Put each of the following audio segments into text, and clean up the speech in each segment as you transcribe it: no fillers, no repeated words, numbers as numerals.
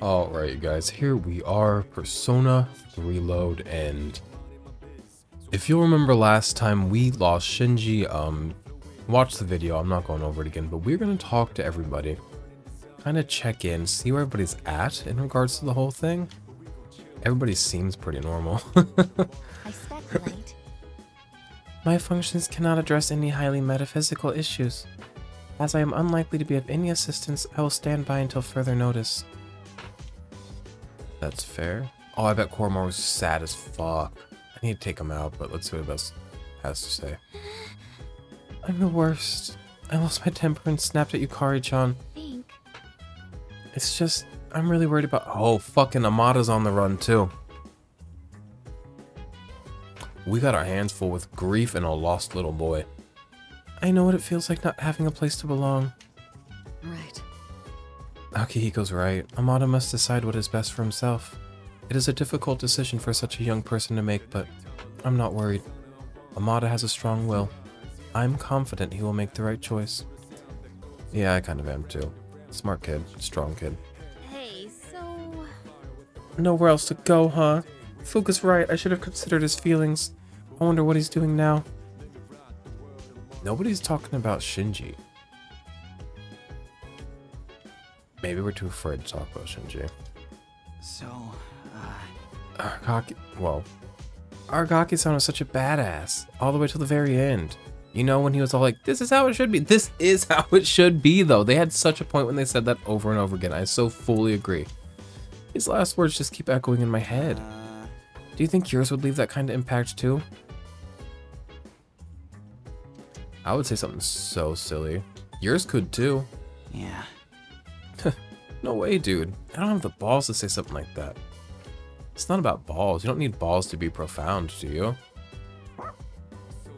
Alright, you guys, here we are, Persona Reload, and if you'll remember last time we lost Shinji, watch the video, I'm not going over it again, but we're going to talk to everybody, kind of check in, see where everybody's at in regards to the whole thing. Everybody seems pretty normal. I speculate. My functions cannot address any highly metaphysical issues. As I am unlikely to be of any assistance, I will stand by until further notice. That's fair. Oh, I bet Koromor was sad as fuck. I need to take him out, but let's see what Best has to say. I'm the worst. I lost my temper and snapped at Yukari-chan. Think. It's just, I'm really worried about— Oh, fucking Amada's on the run too. We got our hands full with grief and a lost little boy. I know what it feels like not having a place to belong. Right. Akihiko's right. Amada must decide what is best for himself. It is a difficult decision for such a young person to make, but I'm not worried. Amada has a strong will. I'm confident he will make the right choice. Yeah, I kind of am too. Smart kid, strong kid. Hey, so... Nowhere else to go, huh? Fuka's right. I should have considered his feelings. I wonder what he's doing now. Nobody's talking about Shinji. Maybe we're too afraid to talk about Shinji. So, Aragaki-san was such a badass, all the way till the very end. You know, when he was all like, this is how it should be. This is how it should be, though. They had such a point when they said that over and over again. I so fully agree. His last words just keep echoing in my head. Do you think yours would leave that kind of impact, too? I would say something so silly. Yours could too. yeah. No way, dude. I don't have the balls to say something like that. It's not about balls. You don't need balls to be profound, do you?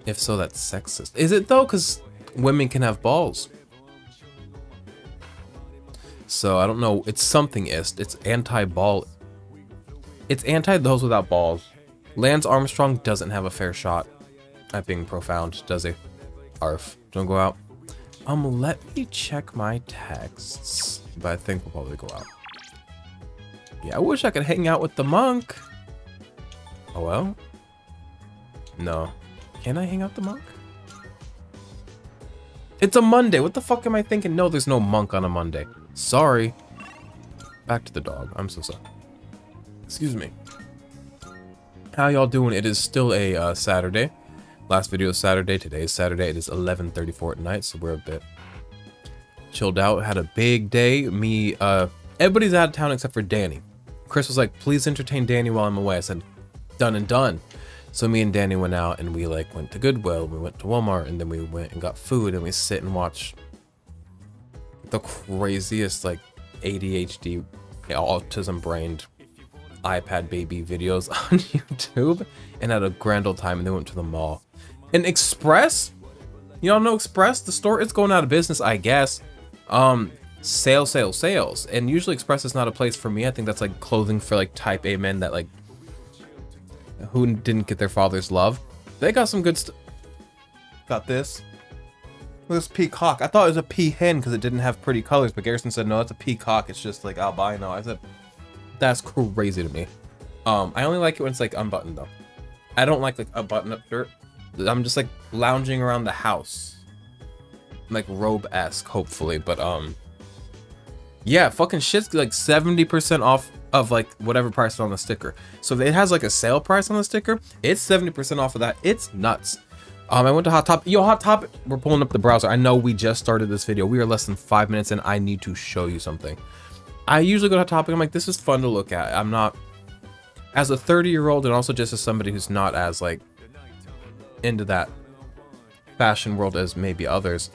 If so, that's sexist. Is it though? Because women can have balls. So I don't know. It's something-ist. It's anti-ball. It's anti those without balls. Lance Armstrong doesn't have a fair shot at being profound, does he? Arf. Don't go out. Let me check my texts. But I think we'll probably go out. Yeah, I wish I could hang out with the monk. Oh well. No. Can I hang out the monk? It's a Monday. What the fuck am I thinking? No, there's no monk on a Monday. Sorry. Back to the dog. I'm so sorry. Excuse me. How y'all doing? It is still a Saturday. Last video is Saturday. Today is Saturday. It is 11:34 at night, so we're a bit chilled out. Had a big day. Everybody's out of town except for Danny. Chris was like, please entertain Danny while I'm away. I said, done and done. So me and Danny went out and we like went to Goodwill, we went to Walmart, and then we went and got food, and we sit and watch the craziest like ADHD, autism brained iPad baby videos on YouTube, and had a grand old time. And then went to the mall. And Express, you all know Express, the store is going out of business, I guess. Sales. And usually Express is not a place for me. I think that's like clothing for like type A men that like who didn't get their father's love. They got some good stuff. Got this. This peacock. I thought it was a peahen because it didn't have pretty colors, but Garrison said no, it's a peacock. It's just like albino. I said that's crazy to me. I only like it when it's like unbuttoned though. I don't like a button-up shirt. I'm just like lounging around the house, like robe-esque, hopefully. But yeah, fucking shit's like 70% off of like whatever price is on the sticker. So if it has like a sale price on the sticker, it's 70% off of that. It's nuts. I went to Hot Topic. Yo, Hot Topic. We're pulling up the browser. I know we just started this video. We are less than 5 minutes in. I need to show you something. I usually go to Hot Topic. I'm like, this is fun to look at. I'm not, as a 30-year-old, and also just as somebody who's not as like into that fashion world as maybe others.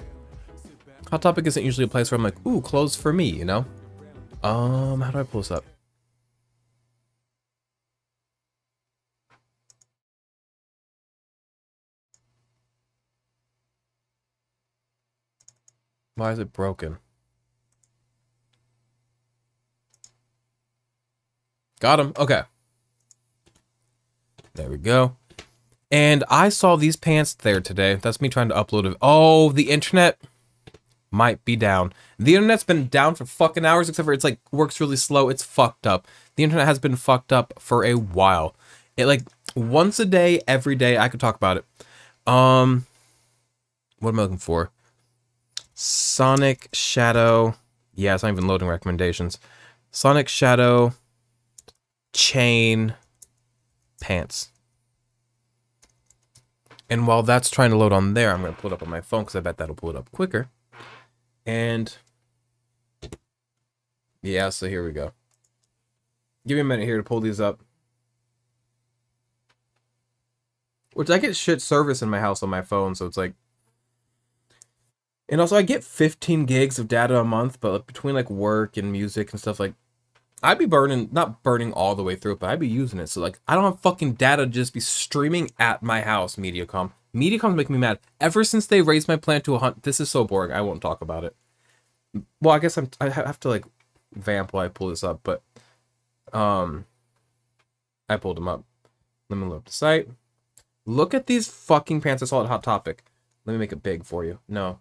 Hot Topic isn't usually a place where I'm like, ooh, clothes for me, you know? How do I pull this up? Why is it broken? Got him. Okay. There we go. And I saw these pants there today. That's me trying to upload it. Oh, the internet. might be down. The internet's been down for fucking hours, except for it's like works really slow. It's fucked up. The internet has been fucked up for a while. It like once a day, every day, I could talk about it. What am I looking for? Sonic Shadow. Yeah, it's not even loading recommendations. Sonic Shadow Chain Pants. And while that's trying to load on there, I'm going to pull it up on my phone because I bet that'll pull it up quicker. And yeah, so here we go. Give me a minute here to pull these up. Which I get shit service in my house on my phone, so it's like... And also I get 15 gigs of data a month, but like between like work and music and stuff, like I'd be burning, not burning all the way through it, but I'd be using it. So like I don't have fucking data to just be streaming at my house, Mediacom. Mediacom's making me mad. Ever since they raised my plan to 100, this is so boring. I won't talk about it. Well, I guess I have to like vamp while I pull this up, but I pulled them up. Let me load up the site. Look at these fucking pants. I saw it Hot Topic. Let me make it big for you. No.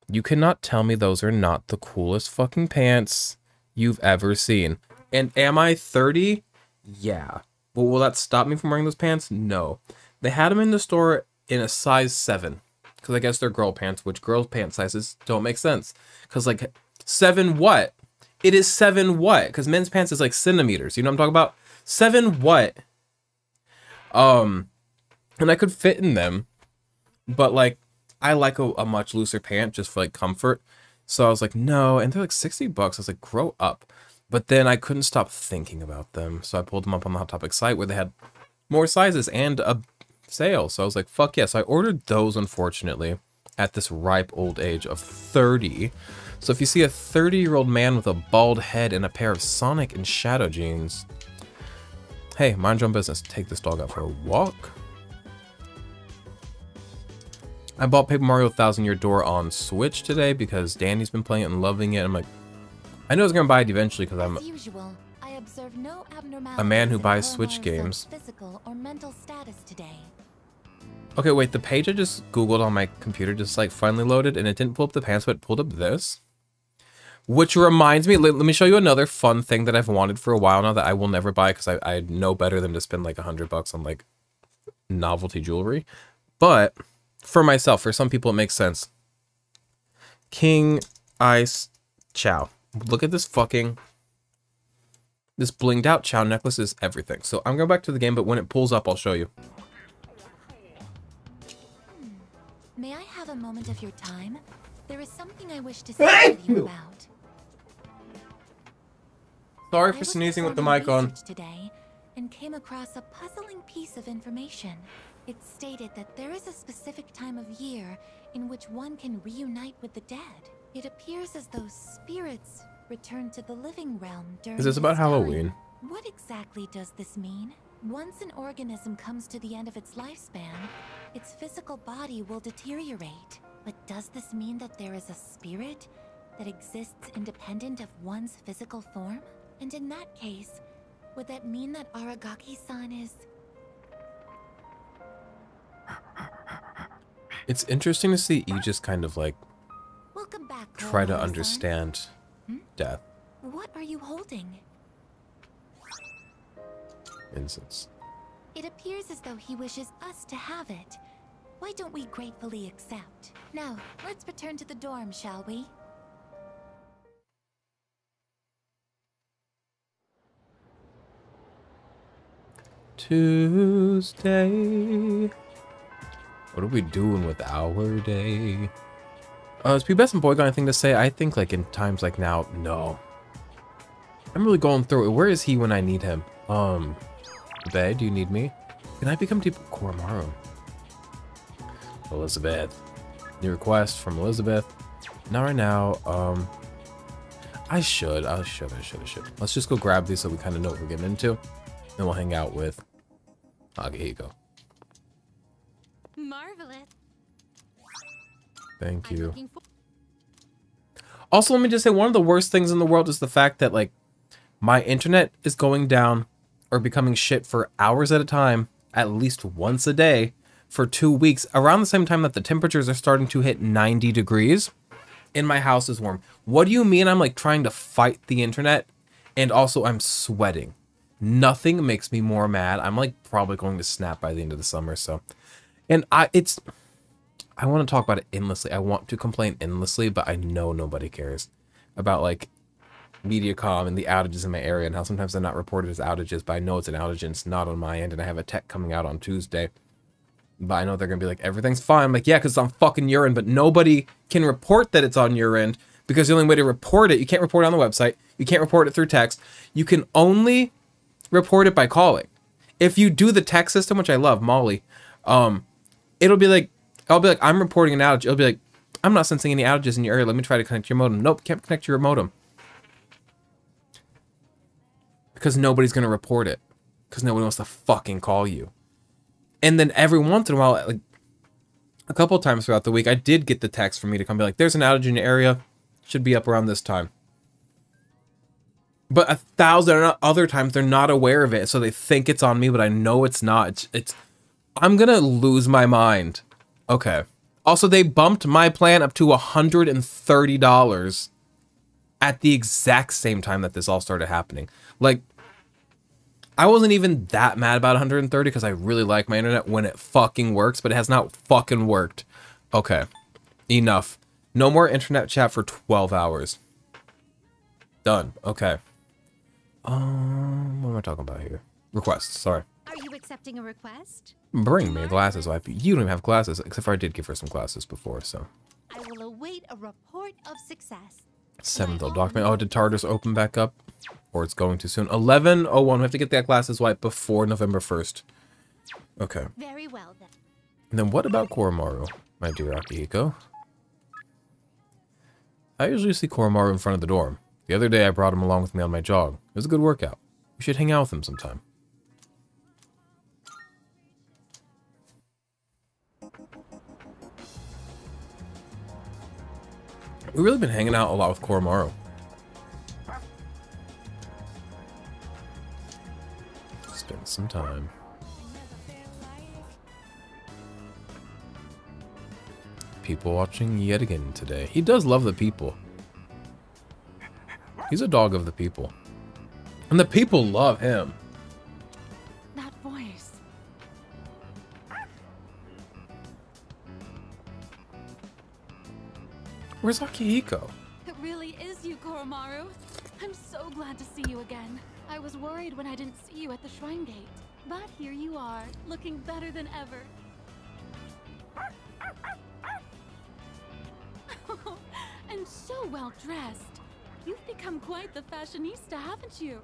You cannot tell me those are not the coolest fucking pants you've ever seen. And am I 30? Yeah. Well, will that stop me from wearing those pants? No. They had them in the store in a size 7. Because I guess they're girl pants, which girl pant sizes don't make sense. Because, like, 7 what? It is 7 what? Because men's pants is, like, centimeters. You know what I'm talking about? 7 what? And I could fit in them. But, like, I like a much looser pant just for like comfort. So I was like, no. And they're like $60. I was like, grow up. But then I couldn't stop thinking about them. So I pulled them up on the Hot Topic site where they had more sizes and a sale. So I was like, fuck yes. Yeah. So I ordered those, unfortunately, at this ripe old age of 30. So if you see a 30-year-old man with a bald head and a pair of Sonic and Shadow jeans, hey, mind your own business. Take this dog out for a walk. I bought Paper Mario Thousand Year Door on Switch today because Danny's been playing it and loving it. I'm like, I know I was gonna buy it eventually because I'm a man who buys Switch games. Physical or mental status today. Okay, wait, the page I just Googled on my computer just like finally loaded and it didn't pull up the pants, but it pulled up this. Which reminds me, let me show you another fun thing that I've wanted for a while now that I will never buy because I know better than to spend like $100 on like novelty jewelry. But for myself, for some people it makes sense. King Ice Chow. Look at this fucking... This blinged out Chow necklace is everything. So I'm going back to the game, but when it pulls up, I'll show you. May I have a moment of your time? There is something I wish to speak with you about. Sorry for sneezing with the mic on. Today and came across a puzzling piece of information. It stated that there is a specific time of year in which one can reunite with the dead. It appears as though spirits return to the living realm during Is this about time. Halloween? What exactly does this mean? Once an organism comes to the end of its lifespan, its physical body will deteriorate. But does this mean that there is a spirit that exists independent of one's physical form? And in that case, would that mean that Aragaki-san is... It's interesting to see Aegis kind of like Welcome back, try to Aragaki-san. understand death. What are you holding? Incense. It appears as though he wishes us to have it. Why don't we gratefully accept? Now, let's return to the dorm, shall we? Tuesday. What are we doing with our day? Is P-Best and Boy got anything to say? I think like in times like now, no. I'm really going through it. Where is he when I need him? Bae, do you need me? Can I become Deep Koromaru? Elizabeth. New request from Elizabeth. Not right now. I should. Let's just go grab these so we kind of know what we're getting into. Then we'll hang out with Agahiko. Marvelous. Thank you. Also, let me just say, one of the worst things in the world is the fact that, like, my internet is going down or becoming shit for hours at a time, at least once a day, for 2 weeks around the same time that the temperatures are starting to hit 90 degrees. And my house is warm. What do you mean I'm like trying to fight the internet? And also I'm sweating. Nothing makes me more mad. I'm like probably going to snap by the end of the summer. So, and I want to talk about it endlessly. I want to complain endlessly, but I know nobody cares about like Mediacom and the outages in my area and how sometimes they're not reported as outages, but I know it's an outage and it's not on my end. And I have a tech coming out on Tuesday, but I know they're going to be like, everything's fine. I'm like, yeah, because it's on fucking your end, but nobody can report that it's on your end because the only way to report it, you can't report it on the website. You can't report it through text. You can only report it by calling. If you do the text system, which I love, Molly, it'll be like, I'll be like, I'm reporting an outage. It'll be like, I'm not sensing any outages in your area. Let me try to connect your modem. Nope, can't connect your modem. Because nobody's going to report it. Because nobody wants to fucking call you. And then every once in a while, like a couple of times throughout the week, I did get the text from me to come be like, there's an outage in your area. Should be up around this time. But 1,000 other times, they're not aware of it. So they think it's on me, but I know it's not. I'm going to lose my mind. Okay. Also, they bumped my plan up to $130 at the exact same time that this all started happening. Like, I wasn't even that mad about 130 because I really like my internet when it fucking works, but it has not fucking worked. Okay. Enough. No more internet chat for 12 hours. Done. Okay. What am I talking about here? Requests. Sorry. Are you accepting a request? Bring me glasses, wife. You don't even have glasses, except for I did give her some glasses before, so. I will await a report of success. 7th document. Oh, did Tartarus open back up? Or it's going to soon. 11:01. We have to get that glasses wiped before November 1st. Okay. Very well then. And then what about Koromaru, my dear Akihiko? I usually see Koromaru in front of the dorm. The other day I brought him along with me on my jog. It was a good workout. We should hang out with him sometime. We've really been hanging out a lot with Koromaru. Spend some time. People watching yet again today. He does love the people. He's a dog of the people. And the people love him. That voice. Where's Akihiko? It really is you, Koromaru. I'm so glad to see you again. I was worried when I didn't see you at the shrine gate. But here you are, looking better than ever. And so well dressed. You've become quite the fashionista, haven't you?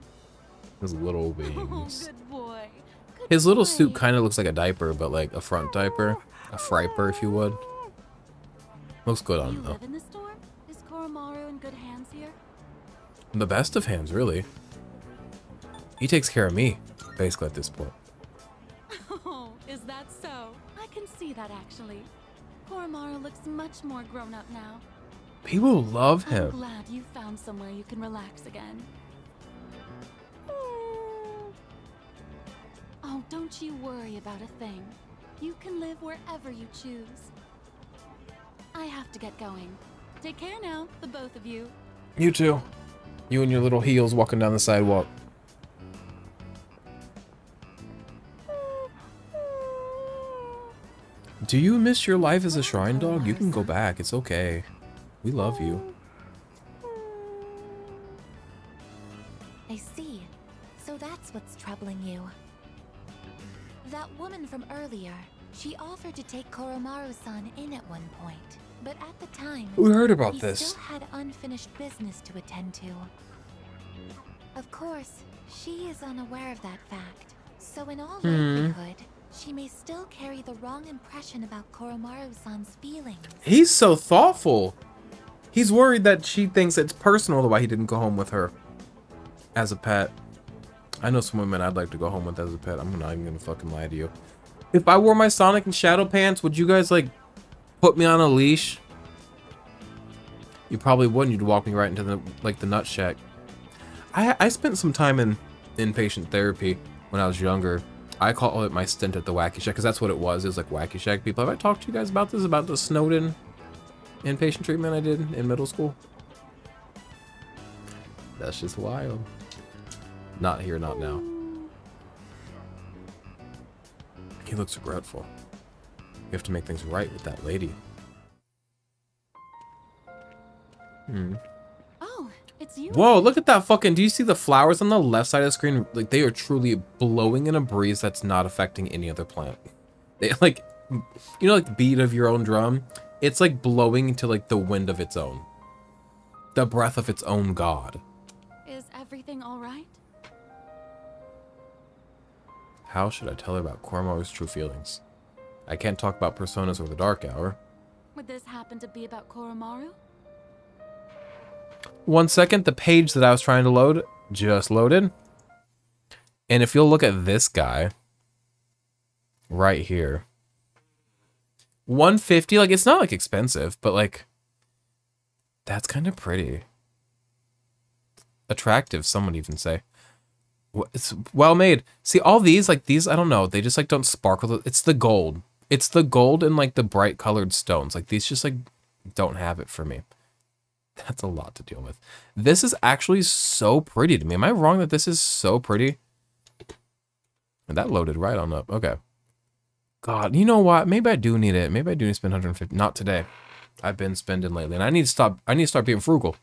His little Oh, wings. good boy. Good His little boy. suit kind of looks like a diaper, but like a front diaper. A friper, if you would. Looks good on You him, though. live in the store? Is Koromaru in good hands here? The best of hands, really. He takes care of me, basically, at this point. Oh, is that so? I can see that actually. Koromaru looks much more grown up now. People love I'm him. glad you found somewhere you can relax again. Oh, don't you worry about a thing. You can live wherever you choose. I have to get going. Take care now, the both of you. You too. You and your little heels walking down the sidewalk. Do you miss your life as a shrine dog? You can go back. It's okay. We love you. I see. So that's what's troubling you. That woman from earlier, she offered to take Koromaru-san in at one point. But at the time, We heard about he this. still had unfinished business to attend to. Of course, she is unaware of that fact. So in all likelihood, she may still carry the wrong impression about Koromaru-san's feelings. He's so thoughtful. He's worried that she thinks it's personal the why he didn't go home with her as a pet. I know some women I'd like to go home with as a pet. I'm not even gonna fucking lie to you. If I wore my Sonic and Shadow pants, would you guys like put me on a leash? You probably wouldn't. You'd walk me right into the nut shack. I spent some time in inpatient therapy when I was younger. I call it my stint at the Wacky Shack because that's what it was. It was like Wacky Shack people. Have I talked to you guys about this? About the Snowden inpatient treatment I did in middle school? That's just wild. Not here, not now. He looks regretful. We have to make things right with that lady. Oh, it's you. Whoa, look at that fucking... Do you see the flowers on the left side of the screen? Like, they are truly blowing in a breeze that's not affecting any other plant. They, like... You know, like, the beat of your own drum? It's, like, blowing into, like, the wind of its own. The breath of its own god. Is everything all right? How should I tell her about Koromaru's true feelings? I can't talk about personas or the Dark Hour. Would this happen to be about Koromaru? 1 second, the page that I was trying to load just loaded. And if you'll look at this guy right here, 150, like it's not like expensive, but like that's kind of pretty. Attractive, some would even say. It's well made. See, all these, like these, I don't know, they just like don't sparkle. It's the gold. It's the gold and like the bright colored stones. Like these just like don't have it for me. That's a lot to deal with. This is actually so pretty to me. Am I wrong that this is so pretty? And that loaded right on up. Okay. God, you know what? Maybe I do need it. Maybe I do need to spend 150. Not today. I've been spending lately, and I need to stop. I need to start being frugal.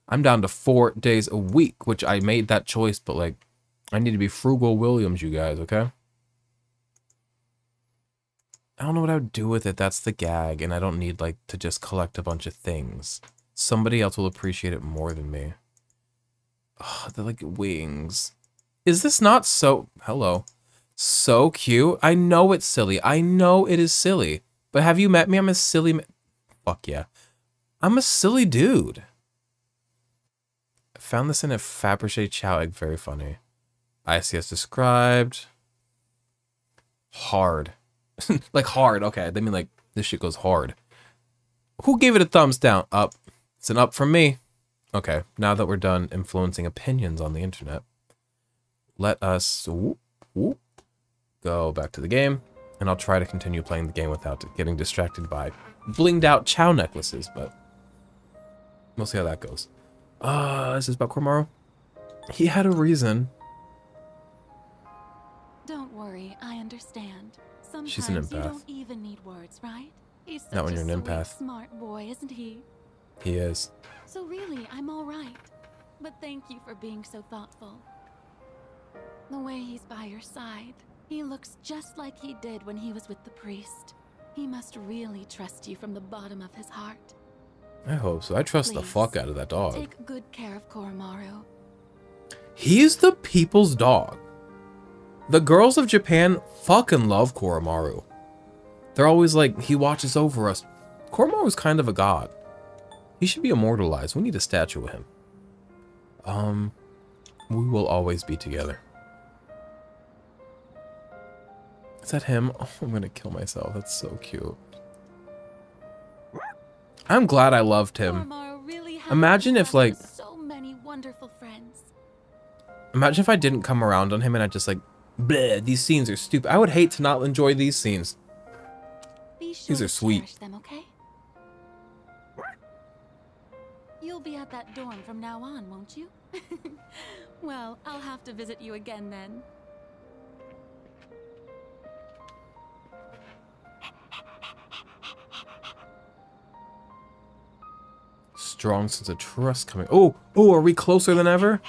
I'm down to 4 days a week, which I made that choice, but like, I need to be frugal Williams, you guys. Okay. I don't know what I would do with it. That's the gag, and I don't need like to just collect a bunch of things. Somebody else will appreciate it more than me. Oh, they're like wings. Is this not so... Hello. So cute. I know it's silly. I know it is silly. But have you met me? I'm a silly... Fuck yeah. I'm a silly dude. I found this in a Fabergé Chow egg. Very funny. IC as described. Hard. Like hard. Okay. They mean like this shit goes hard. Who gave it a thumbs down? Up. It's an up from me. Okay, now that we're done influencing opinions on the internet, let us go back to the game, and I'll try to continue playing the game without getting distracted by blinged out Chow necklaces, but we'll see how that goes. This is about Koromaru. He had a reason. Don't worry, I understand. Sometimes She's an empath. you don't even need words, right? He's such Not when a you're an sweet, empath. smart boy, isn't he? He is. So really, I'm all right. But thank you for being so thoughtful. The way he's by your side, he looks just like he did when he was with the priest. He must really trust you from the bottom of his heart. I hope so. I trust the Please, fuck out of that dog. Take good care of Koromaru. He's the people's dog. The girls of Japan fucking love Koromaru. They're always like, he watches over us. Koromaru's kind of a god. He should be immortalized. We need a statue of him. We will always be together. Is that him? Oh, I'm gonna kill myself. That's so cute. I'm glad I loved him. Koromaru really has Imagine if, like... so many wonderful friends. Imagine if I didn't come around on him and I just like, bleh, these scenes are stupid. I would hate to not enjoy these scenes. Be sure These are to sweet. cherish them, okay? You'll be at that dorm from now on, won't you? Well, I'll have to visit you again then. Strong sense of trust coming. Oh, are we closer than ever?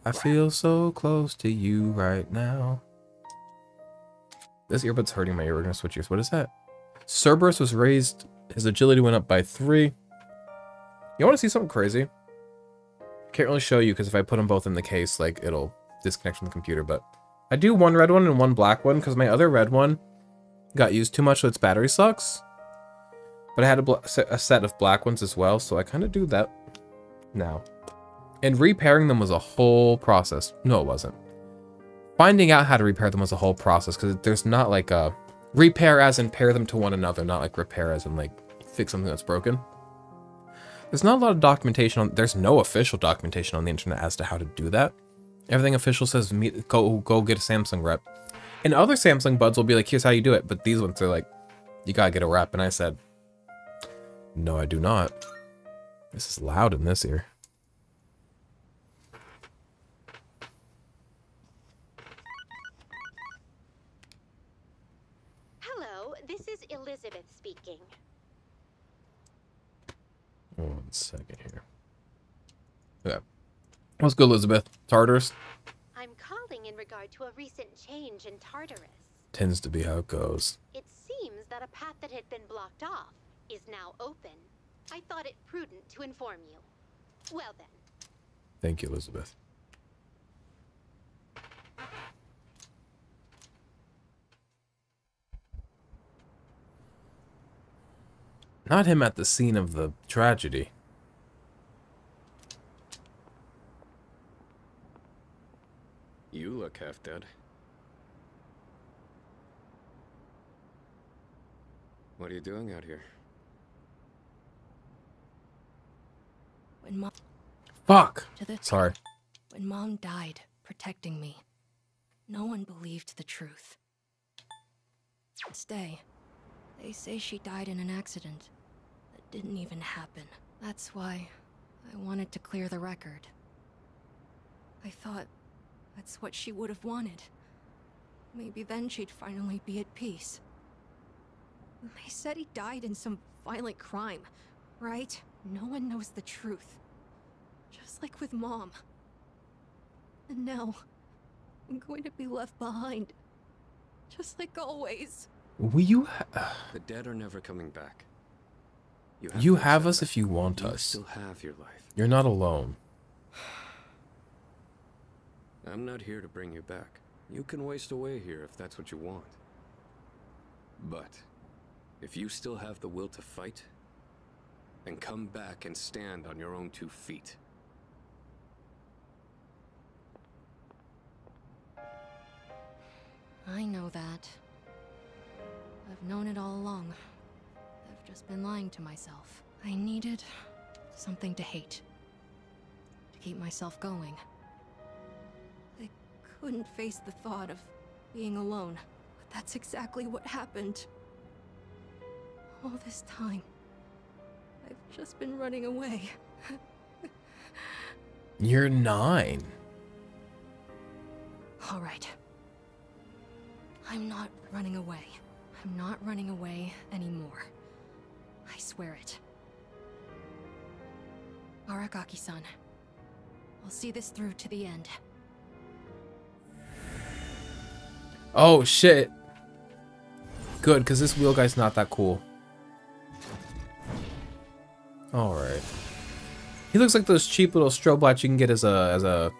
I feel so close to you right now. This earbud's hurting my ear. We're gonna switch ears. What is that? Cerberus was raised. His agility went up by 3. You want to see something crazy? Can't really show you because if I put them both in the case, like it'll disconnect from the computer. But I do one red one and one black one because my other red one got used too much, so its battery sucks. But I had a set of black ones as well, so I kind of do that now. And repairing them was a whole process. No, it wasn't. Finding out how to repair them was a whole process because there's not like a repair as in pair them to one another, not like repair as in like fix something that's broken. There's not a lot of documentation on, there's no official documentation on the internet as to how to do that. Everything official says go get a Samsung rep. And other Samsung buds will be like, here's how you do it. But these ones are like, you gotta get a rep. And I said, no, I do not. This is loud in this ear. Hello, this is Elizabeth speaking. 1 second here. Okay. What's good, Elizabeth? Tartarus? I'm calling in regard to a recent change in Tartarus. Tends to be how it goes. It seems that a path that had been blocked off is now open. I thought it prudent to inform you. Well then. Thank you, Elizabeth. Not him at the scene of the tragedy. You look half dead. What are you doing out here? When Mom... Fuck! To the... Sorry. When Mom died, protecting me, no one believed the truth. Stay. They say she died in an accident that didn't even happen. That's why I wanted to clear the record. I thought that's what she would have wanted. Maybe then she'd finally be at peace. They said he died in some violent crime, right? No one knows the truth. Just like with Mom. And now, I'm going to be left behind. Just like always. Will you The dead are never coming back. You to have accept us that. if you want You us. still have your life. You're not alone. I'm not here to bring you back. You can waste away here if that's what you want. But if you still have the will to fight, then come back and stand on your own 2 feet. I know that. I've known it all along. I've just been lying to myself. I needed something to hate. To keep myself going. I couldn't face the thought of being alone. But that's exactly what happened. All this time, I've just been running away. You're 9. All right. I'm not running away. I'm not running away anymore. I swear it. Aragaki-san, I'll see this through to the end. Oh, shit. Good, because this wheel guy's not that cool. Alright. He looks like those cheap little strobe lights you can get as a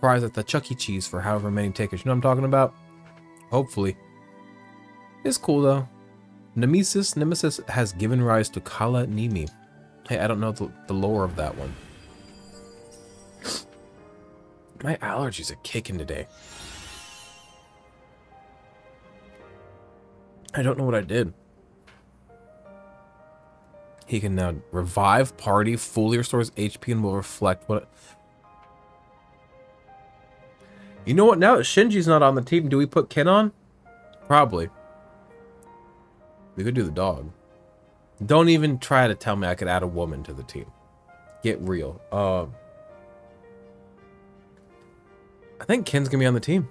prize at the Chuck E. Cheese for however many tickets. You know what I'm talking about? Hopefully. It's cool, though. Nemesis has given rise to Kala Nimi. Hey, I don't know the lore of that one. My allergies are kicking today. I don't know what I did. He can now revive party, fully restores HP, and will reflect what... You know what? Now that Shinji's not on the team, do we put Ken on? Probably. We could do the dog. Don't even try to tell me I could add a woman to the team. Get real. I think Ken's gonna be on the team.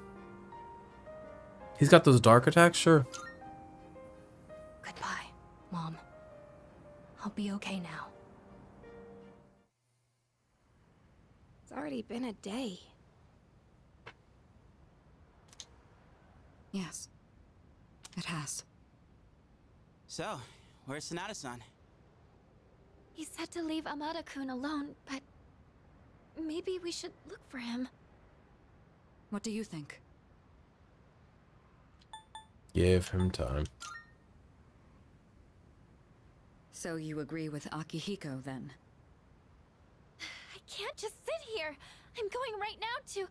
He's got those dark attacks, sure. Goodbye, Mom. I'll be okay now. It's already been a day. Yes, it has. So, where's Sonata-san? He said to leave Amada-kun alone, but maybe we should look for him. What do you think? Give him time. So you agree with Akihiko, then? I can't just sit here. I'm going right now to...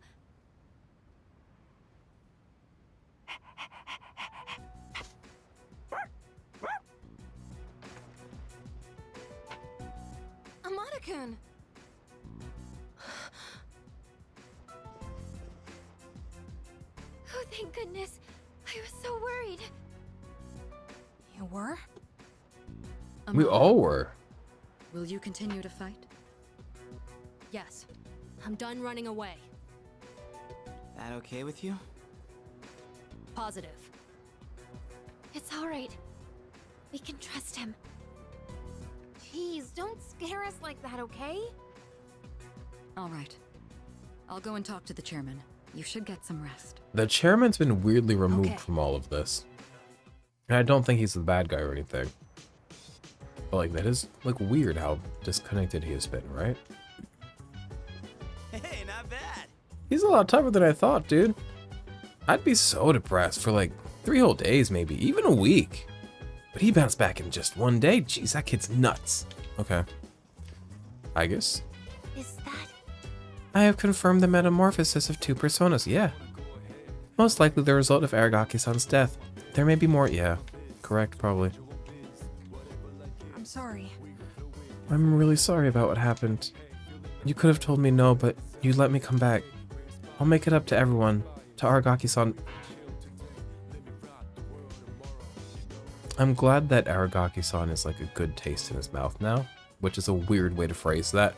Amada-kun! Who Thank goodness. I was so worried. You were? We all were. Will you continue to fight? Yes. I'm done running away. That okay with you? Positive. It's all right. We can trust him. Jeez, don't scare us like that, okay? All right. I'll go and talk to the chairman. You should get some rest. The chairman's been weirdly removed Okay. from all of this. And I don't think he's the bad guy or anything. But like, that is like weird how disconnected he has been, right? Hey, not bad. He's a lot tougher than I thought, dude. I'd be so depressed for like 3 whole days, maybe, even a week. But he bounced back in just 1 day. Jeez, that kid's nuts. Okay. I guess. Is that... I have confirmed the metamorphosis of 2 personas, yeah. Most likely the result of Aragaki-san's death. There may be more, yeah. Correct, probably. I'm sorry. I'm really sorry about what happened. You could have told me no, but you let me come back. I'll make it up to everyone. To Aragaki-san. I'm glad that Aragaki-san is like a good taste in his mouth now, which is a weird way to phrase that.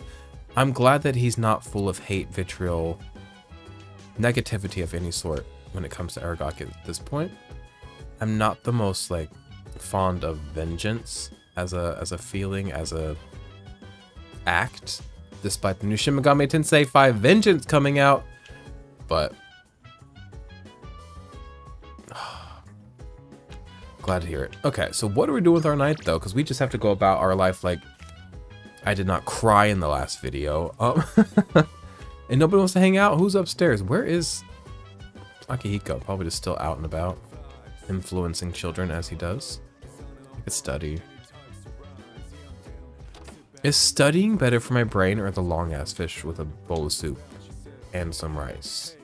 I'm glad that he's not full of hate, vitriol, negativity of any sort when it comes to Aragaki at this point. I'm not the most like fond of vengeance as a feeling, as a act, despite the new Shin Megami Tensei 5 Vengeance coming out, but glad to hear it. Okay, so what do we do with our night though? Because we just have to go about our life like I did not cry in the last video. And nobody wants to hang out. Who's upstairs? Where is Akihiko? Probably just still out and about, influencing children as he does. I could study. Is studying better for my brain or the long ass fish with a bowl of soup and some rice?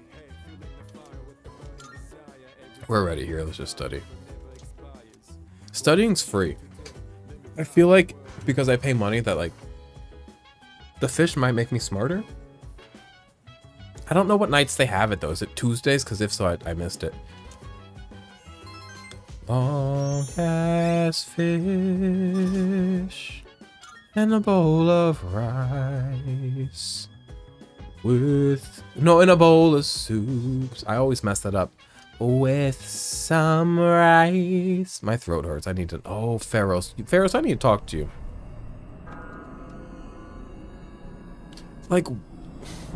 We're ready here. Let's just study. Studying's free. I feel like because I pay money that like the fish might make me smarter. I don't know what nights they have it though. Is it Tuesdays? Because if so, I missed it. Long ass fish and a bowl of rice with in a bowl of soups. I always mess that up. With some rice. My throat hurts. I need to. Oh, Pharaohs. Pharaohs, I need to talk to you. Like,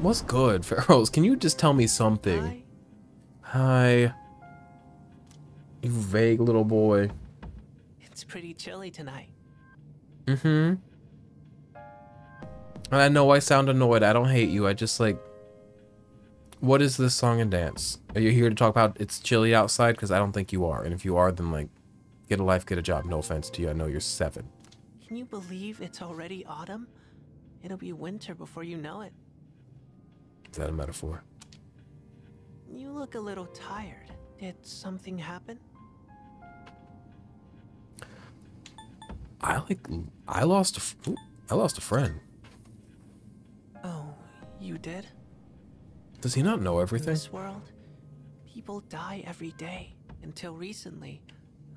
what's good, Pharaohs? Can you just tell me something? Hi. You vague little boy. It's pretty chilly tonight. Mm-hmm. I know I sound annoyed. I don't hate you. I just like... What is this song and dance? Are you here to talk about it's chilly outside? Because I don't think you are. And if you are, then like, get a life, get a job. No offense to you. I know you're 7. Can you believe it's already autumn? It'll be winter before you know it. Is that a metaphor? You look a little tired. Did something happen? I lost a friend. Oh, you did? Does he not know In everything? this world, people die every day. Until recently,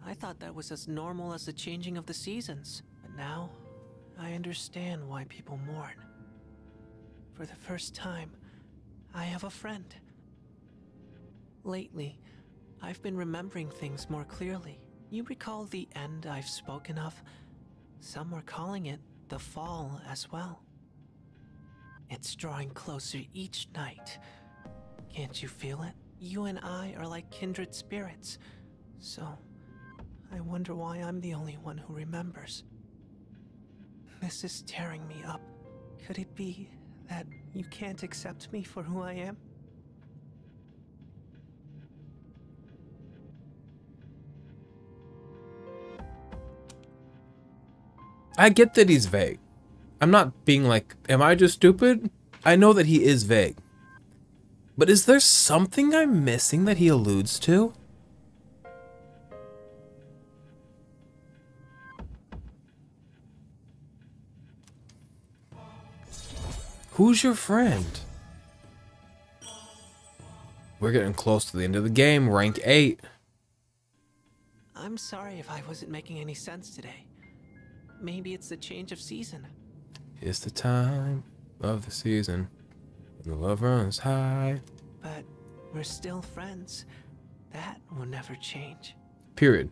I thought that was as normal as the changing of the seasons. But now, I understand why people mourn. For the first time, I have a friend. Lately, I've been remembering things more clearly. You recall the end I've spoken of? Some were calling it the fall as well. It's drawing closer each night. Can't you feel it? You and I are like kindred spirits. So, I wonder why I'm the only one who remembers. This is tearing me up. Could it be that you can't accept me for who I am? I get that he's vague. I'm not being like, am I just stupid? I know that he is vague. But is there something I'm missing that he alludes to? Who's your friend? We're getting close to the end of the game. Rank 8. I'm sorry if I wasn't making any sense today. Maybe it's the change of season. It's the time of the season when the love runs high. But we're still friends. That will never change. Period.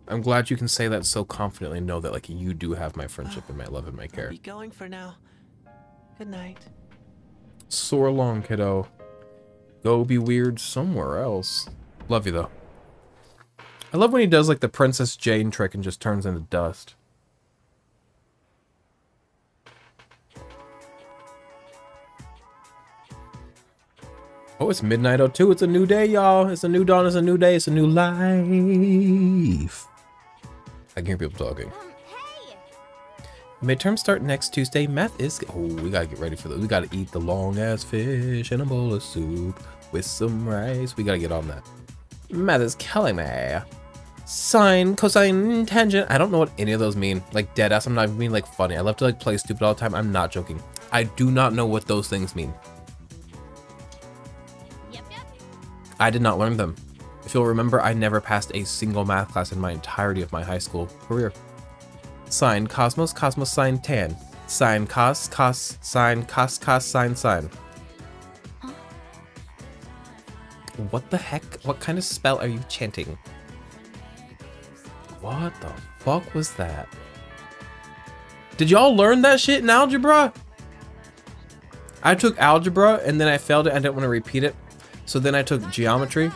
I'm glad you can say that so confidently and know that like you do have my friendship and my love and my care. I'll be going for now. Good night. Soar long, kiddo. Go be weird somewhere else. Love you though. I love when he does like the Princess Jane trick and just turns into dust. Oh, it's midnight 02. It's a new day, y'all. It's a new dawn. It's a new day. It's a new life. I can hear people talking. Hey! Midterms start next Tuesday. Math is... Oh, we gotta get ready for that. We gotta eat the long-ass fish in a bowl of soup with some rice. We gotta get on that. Math is killing me. Sine, cosine, tangent. I don't know what any of those mean. Like, deadass, I'm not even being, like, funny. I love to, like, play stupid all the time. I'm not joking. I do not know what those things mean. Yep. I did not learn them. If you'll remember, I never passed a single math class in my entirety of my high school career. Sine, cosmos, cosmos, sine, tan. Sine, cos, cos, sine, cos, cos, sine, sine. Huh? What the heck? What kind of spell are you chanting? What the fuck was that? Did y'all learn that shit in algebra? I took algebra and then I failed it. I didn't want to repeat it. So then I took geometry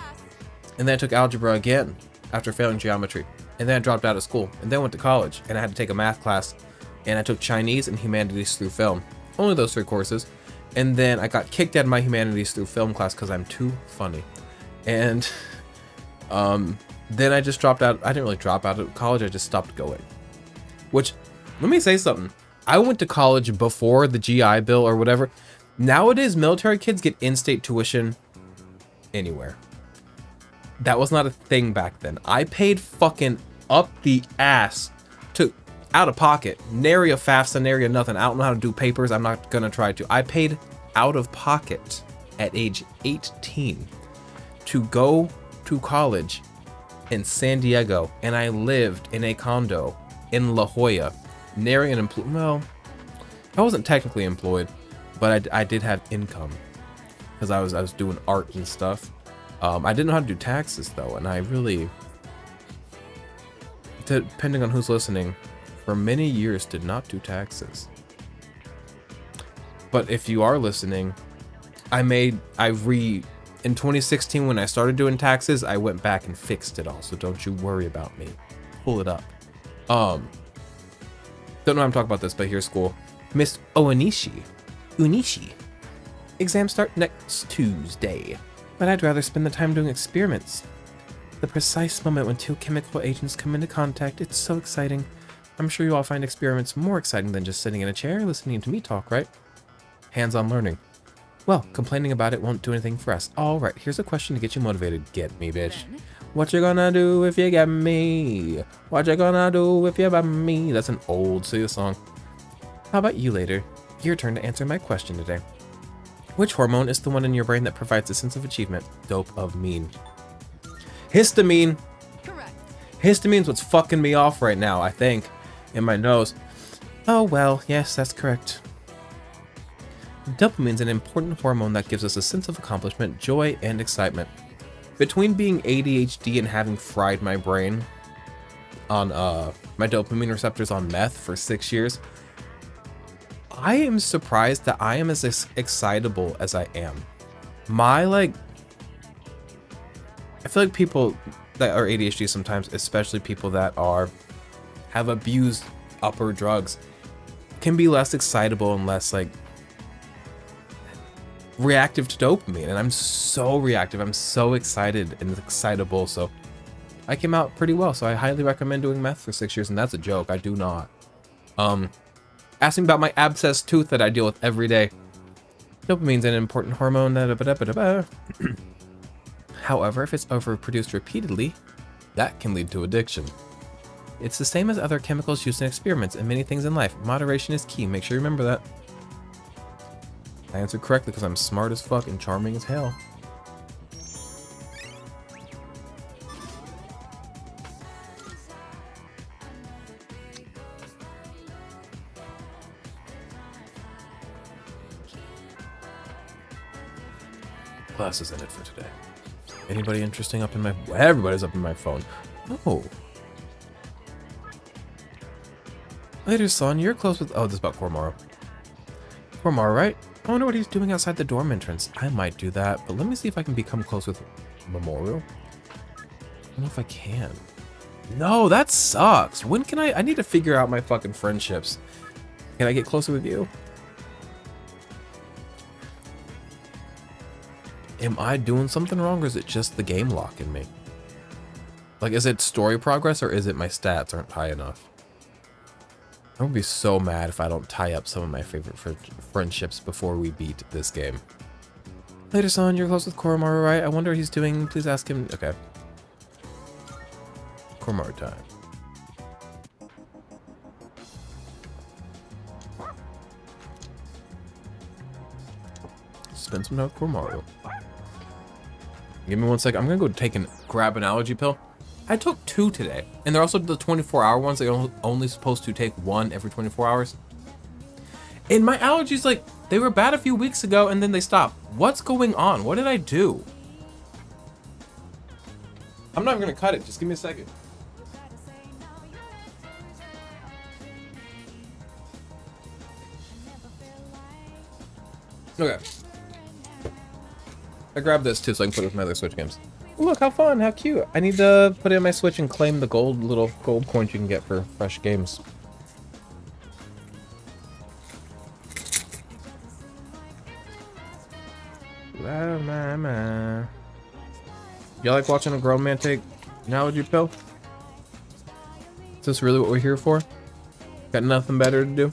and then I took algebra again after failing geometry. And then I dropped out of school and then went to college and I had to take a math class and I took Chinese and humanities through film. Only those 3 courses. And then I got kicked out of my humanities through film class because I'm too funny. And then I just dropped out. I didn't really drop out of college. I just stopped going. Which, let me say something. I went to college before the GI Bill or whatever. Nowadays, military kids get in-state tuition anywhere. That was not a thing back then. I paid fucking up the ass to out of pocket. Nary a FAFSA, nary a nothing. I don't know how to do papers. I'm not gonna try to. I paid out of pocket at age 18 to go to college in San Diego, and I lived in a condo in La Jolla. Nary an well, I wasn't technically employed, but I did have income because I was doing art and stuff. I didn't know how to do taxes though, and I really, depending on who's listening, for many years did not do taxes. But if you are listening, in 2016 when I started doing taxes, I went back and fixed it all, so don't you worry about me. Pull it up. Don't know how I'm talking about this, but here's school. Miss Unishi. Exams start next Tuesday, but I'd rather spend the time doing experiments. The precise moment when 2 chemical agents come into contact, it's so exciting. I'm sure you all find experiments more exciting than just sitting in a chair listening to me talk, right? Hands-on learning. Well, complaining about it won't do anything for us. All right, here's a question to get you motivated. Get me, bitch. What you gonna do if you get me? What you gonna do if you get me? That's an old Sia song. How about you later? Your turn to answer my question today. Which hormone is the one in your brain that provides a sense of achievement? Dopamine. Histamine. Correct. Histamine's what's fucking me off right now, I think. In my nose. Oh well, yes, that's correct. Dopamine's an important hormone that gives us a sense of accomplishment, joy, and excitement. Between being ADHD and having fried my brain on my dopamine receptors on meth for 6 years, I am surprised that I am as excitable as I am. I feel like people that are ADHD sometimes, especially people that have abused upper drugs, can be less excitable and less like reactive to dopamine, and I'm so reactive. I'm so excited and excitable, so I came out pretty well. So I highly recommend doing meth for 6 years, and that's a joke. I do not. Asking about my abscess tooth that I deal with every day. Dopamine's an important hormone. However, if it's overproduced repeatedly, that can lead to addiction. It's the same as other chemicals used in experiments and many things in life. Moderation is key. Make sure you remember that. I answered correctly because I'm smart as fuck and charming as hell. class is in it for today. Anybody interesting up in my... Everybody's up in my phone. Oh. Later, son. You're close with... Oh, this is about Koromaro. Koromaro, right? I wonder what he's doing outside the dorm entrance. I might do that, but let me see if I can become close with Memorial. I don't know if I can. No, that sucks. When can I need to figure out my fucking friendships. Can I get closer with you? Am I doing something wrong, or is it just the game locking me? Like, is it story progress, or is it my stats aren't high enough? I'm gonna be so mad if I don't tie up some of my favorite friendships before we beat this game. Later, son, you're close with Koromaro, right? I wonder what he's doing. Please ask him. Okay. Koromaro time. Spend some time with Koromaro. Give me 1 second. I'm gonna go take and grab an allergy pill. I took 2 today, and they're also the 24-hour ones. They're only supposed to take 1 every 24 hours. And my allergies, like, they were bad a few weeks ago, and then they stopped. What's going on? What did I do? I'm not even gonna cut it. Just give me a second. Okay. I grabbed this too so I can put it with my other Switch games. Look, how fun, how cute. I need to put it in my Switch and claim the little gold coins you can get for fresh games. La, ma, ma. You like watching a grown man take an allergy pill? Is this really what we're here for? Got nothing better to do?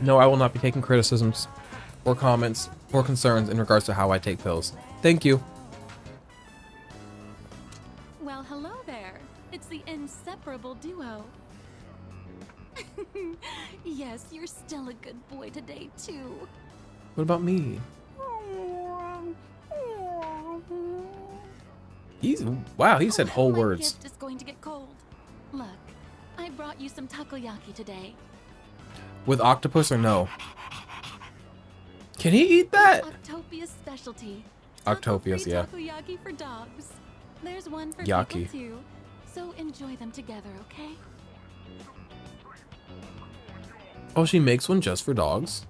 No, I will not be taking criticisms or comments or concerns in regards to how I take pills. Thank you. Well, hello there. It's the inseparable duo. Yes, you're still a good boy today, too. What about me? Wow, he said whole words. My gift is going to get cold. Look, I brought you some takoyaki today. With octopus or no? Can he eat that? Octopia's specialty. Octopius, yeah. Takoyaki for dogs. There's one for Yaki. people too. So enjoy them together, okay? Oh, she makes one just for dogs?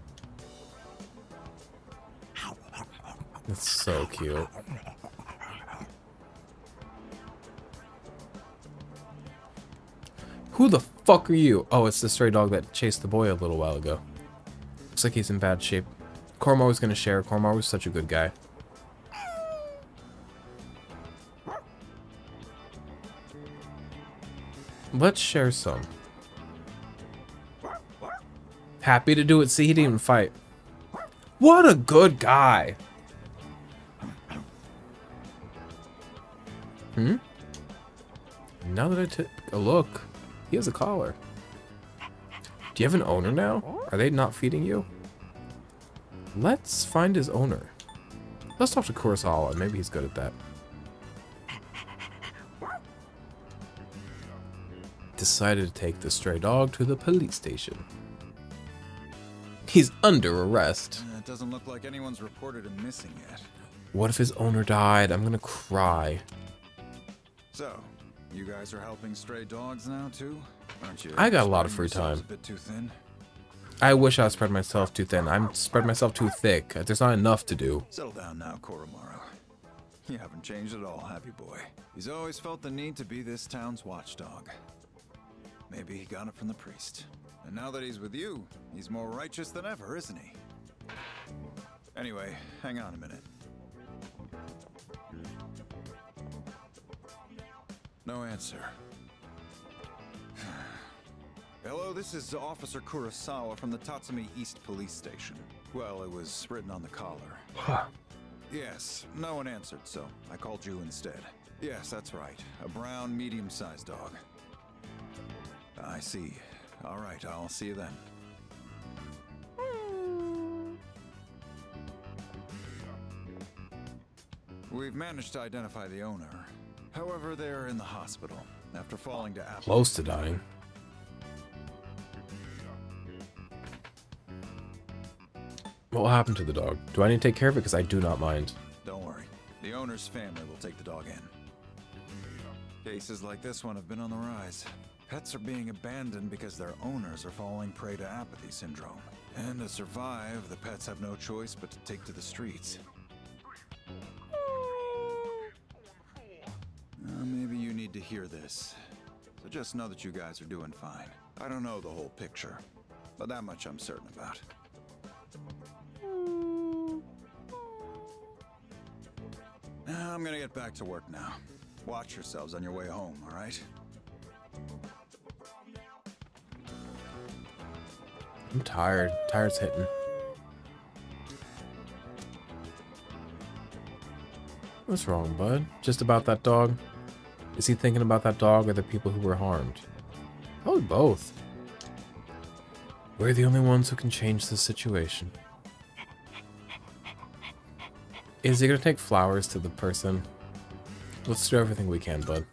That's so cute. Who the fuck are you? Oh, it's the stray dog that chased the boy a little while ago. Looks like he's in bad shape. Koromaro was gonna share. Koromaro was such a good guy. Let's share some. Happy to do it. See, he didn't even fight. What a good guy. Hmm? Now that I took a look, he has a collar. Do you have an owner now? Are they not feeding you? Let's find his owner. Let's talk to Kurosawa. Maybe he's good at that. Decided to take the stray dog to the police station. He's under arrest. It doesn't look like anyone's reported him missing yet. What if his owner died? I'm gonna cry. So, you guys are helping stray dogs now too? Aren't you? I got a lot of free time. A bit too thin? I wish I spread myself too thin. I'm spread myself too thick. There's not enough to do. Settle down now, Koromaro. You haven't changed at all, have you, boy? He's always felt the need to be this town's watchdog. Maybe he got it from the priest. And now that he's with you, he's more righteous than ever, isn't he? Anyway, hang on a minute. No answer. Hello, this is Officer Kurosawa from the Tatsumi East Police Station. Well, it was written on the collar. Yes, no one answered, so I called you instead. Yes, that's right. A brown, medium-sized dog. I see. All right, I'll see you then. We've managed to identify the owner. However, they're in the hospital after falling to apathy. Close to dying. What will happen to the dog? Do I need to take care of it? Because I do not mind. Don't worry. The owner's family will take the dog in. Cases like this one have been on the rise. Pets are being abandoned because their owners are falling prey to apathy syndrome. And to survive, the pets have no choice but to take to the streets. Maybe you need to hear this. So just know that you guys are doing fine. I don't know the whole picture, but that much I'm certain about. I'm gonna get back to work now. Watch yourselves on your way home, all right? I'm tired. Tired's hitting. What's wrong, bud? Just about that dog? Is he thinking about that dog or the people who were harmed? Probably both. We're the only ones who can change the situation. Is he gonna take flowers to the person? Let's do everything we can, bud.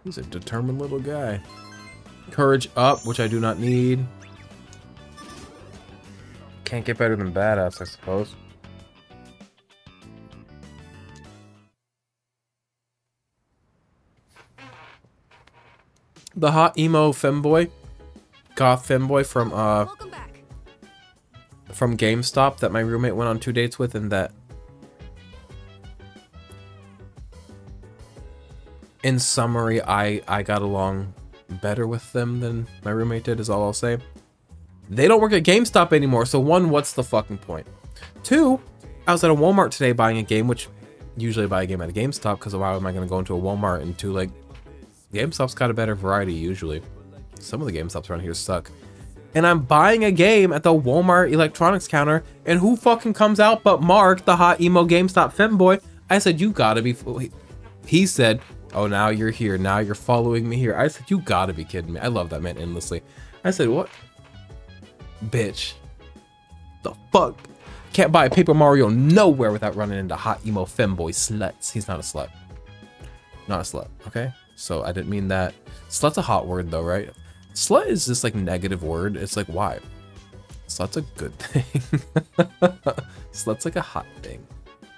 He's a determined little guy. Courage up, which I do not need. Can't get better than badass, I suppose. The hot emo femboy, goth femboy from GameStop that my roommate went on 2 dates with, and that in summary, I got along better with them than my roommate did, is all I'll say. They don't work at GameStop anymore, so one, what's the fucking point? Two, I was at a Walmart today buying a game, which usually I buy a game at a GameStop, because why am I going to go into a Walmart? And two, like, GameStop's got a better variety usually. Some of the GameStops around here suck. And I'm buying a game at the Walmart electronics counter, and who fucking comes out but Mark, the hot emo GameStop femboy? I said, you gotta be... He said, oh, now you're here. Now you're following me here. I said, you gotta be kidding me. I love that man endlessly. I said, what? Bitch. The fuck? Can't buy a Paper Mario nowhere without running into hot emo femboy sluts. He's not a slut. Not a slut, okay? So I didn't mean that. Slut's a hot word though, right? Slut is just like negative word. It's like, why? Slut's a good thing. Slut's like a hot thing.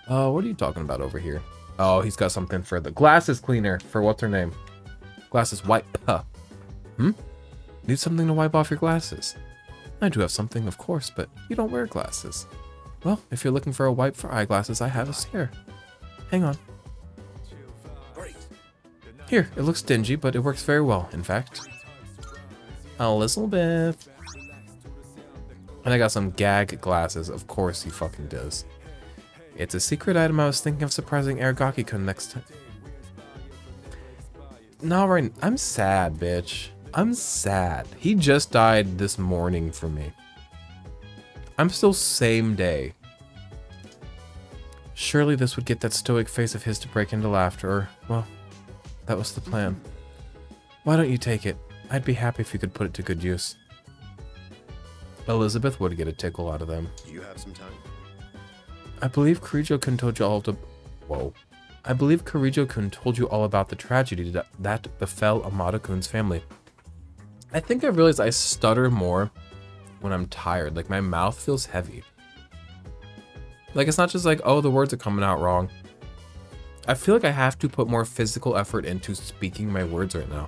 What are you talking about over here? Oh, he's got something for the glasses cleaner for what's her name? Glasses wipe. Need something to wipe off your glasses. I do have something, of course, but you don't wear glasses. Well, if you're looking for a wipe for eyeglasses, I have a spare. Hang on. Here, it looks dingy, but it works very well, in fact. A little bit. And I got some gag glasses. Of course he fucking does. It's a secret item I was thinking of surprising Aragaki-kun next time. No, right. I'm sad, bitch. I'm sad. He just died this morning for me. I'm still same day. Surely this would get that stoic face of his to break into laughter, or, well, that was the plan. Why don't you take it? I'd be happy if you could put it to good use. Elizabeth would get a tickle out of them. Do you have some time? I believe Kirijo-kun told you all to... Whoa. I believe Kirijo-kun told you all about the tragedy that befell Amada-kun's family. I think I realized I stutter more when I'm tired. Like, my mouth feels heavy. Like, it's not just like, oh, the words are coming out wrong. I feel like I have to put more physical effort into speaking my words right now.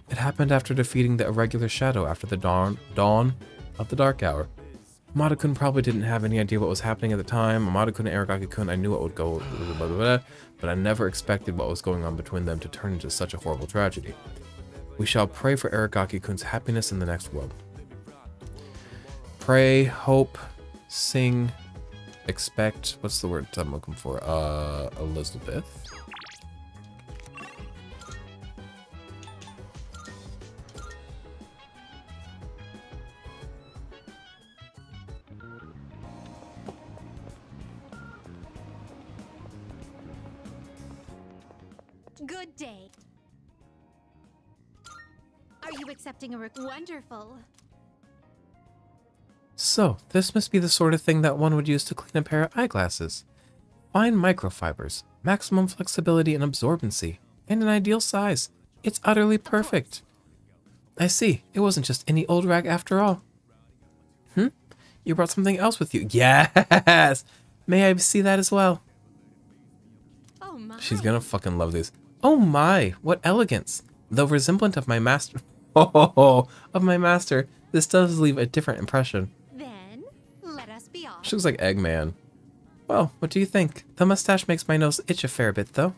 It happened after defeating the irregular shadow after the dawn of the dark hour. Amada-kun probably didn't have any idea what was happening at the time. Amada-kun and Aragaki-kun, I knew what would go, blah, blah, blah, but I never expected what was going on between them to turn into such a horrible tragedy. We shall pray for Aragaki-kun's happiness in the next world. Pray, hope, sing, expect. What's the word I'm looking for? Elizabeth. Good day. Are you accepting a wonderful? So, this must be the sort of thing that one would use to clean a pair of eyeglasses. Fine microfibers, maximum flexibility and absorbency, and an ideal size. It's utterly perfect. I see. It wasn't just any old rag after all. You brought something else with you. Yes! May I see that as well? Oh my. She's gonna fucking love these. Oh my, what elegance. Though resemblant of my master... Oh, of my master, this does leave a different impression. Then, let us be off. She looks like Eggman. Well, what do you think? The mustache makes my nose itch a fair bit, though.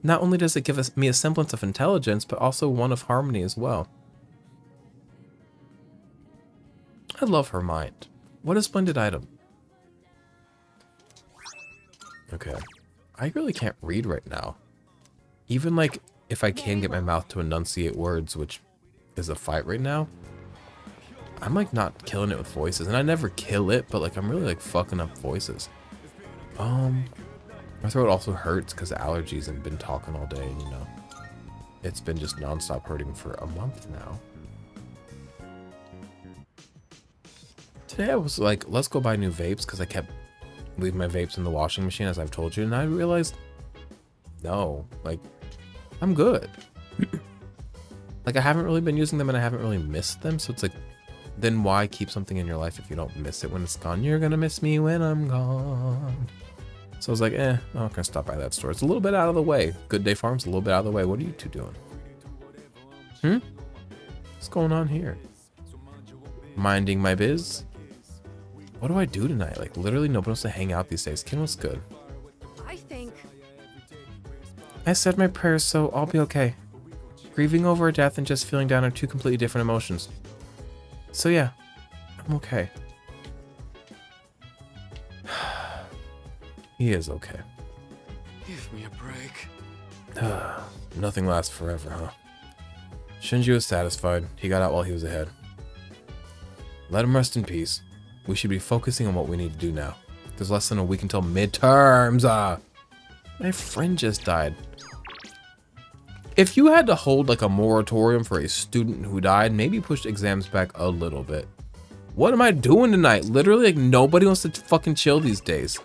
Not only does it give me a semblance of intelligence, but also one of harmony as well. I love her mind. What a splendid item. Okay. I really can't read right now. Even like if I can get my mouth to enunciate words, which is a fight right now, I'm like not killing it with voices. And I never kill it, but like I'm really like fucking up voices. My throat also hurts because of allergies and been talking all day, and you know, it's been just nonstop hurting for a month now. Today I was like, let's go buy new vapes because I kept leaving my vapes in the washing machine, as I've told you, and I realized, no, like, I'm good. Like, I haven't really been using them and I haven't really missed them, so it's like, then why keep something in your life if you don't miss it when it's gone? You're gonna miss me when I'm gone. So I was like, I'm not gonna stop by that store. It's a little bit out of the way. Good Day Farm's a little bit out of the way. What are you two doing? What's going on here? Minding my biz? What do I do tonight? Like, literally nobody wants to hang out these days. Kim, what's good? I think... I said my prayers, so I'll be okay. Grieving over a death and just feeling down are two completely different emotions. So yeah, I'm okay. He is okay. Give me a break. Nothing lasts forever, huh? Shinji was satisfied. He got out while he was ahead. Let him rest in peace. We should be focusing on what we need to do now. There's less than a week until midterms. My friend just died. If you had to hold like a moratorium for a student who died, maybe push exams back a little bit. What am I doing tonight? Literally, like, nobody wants to fucking chill these days.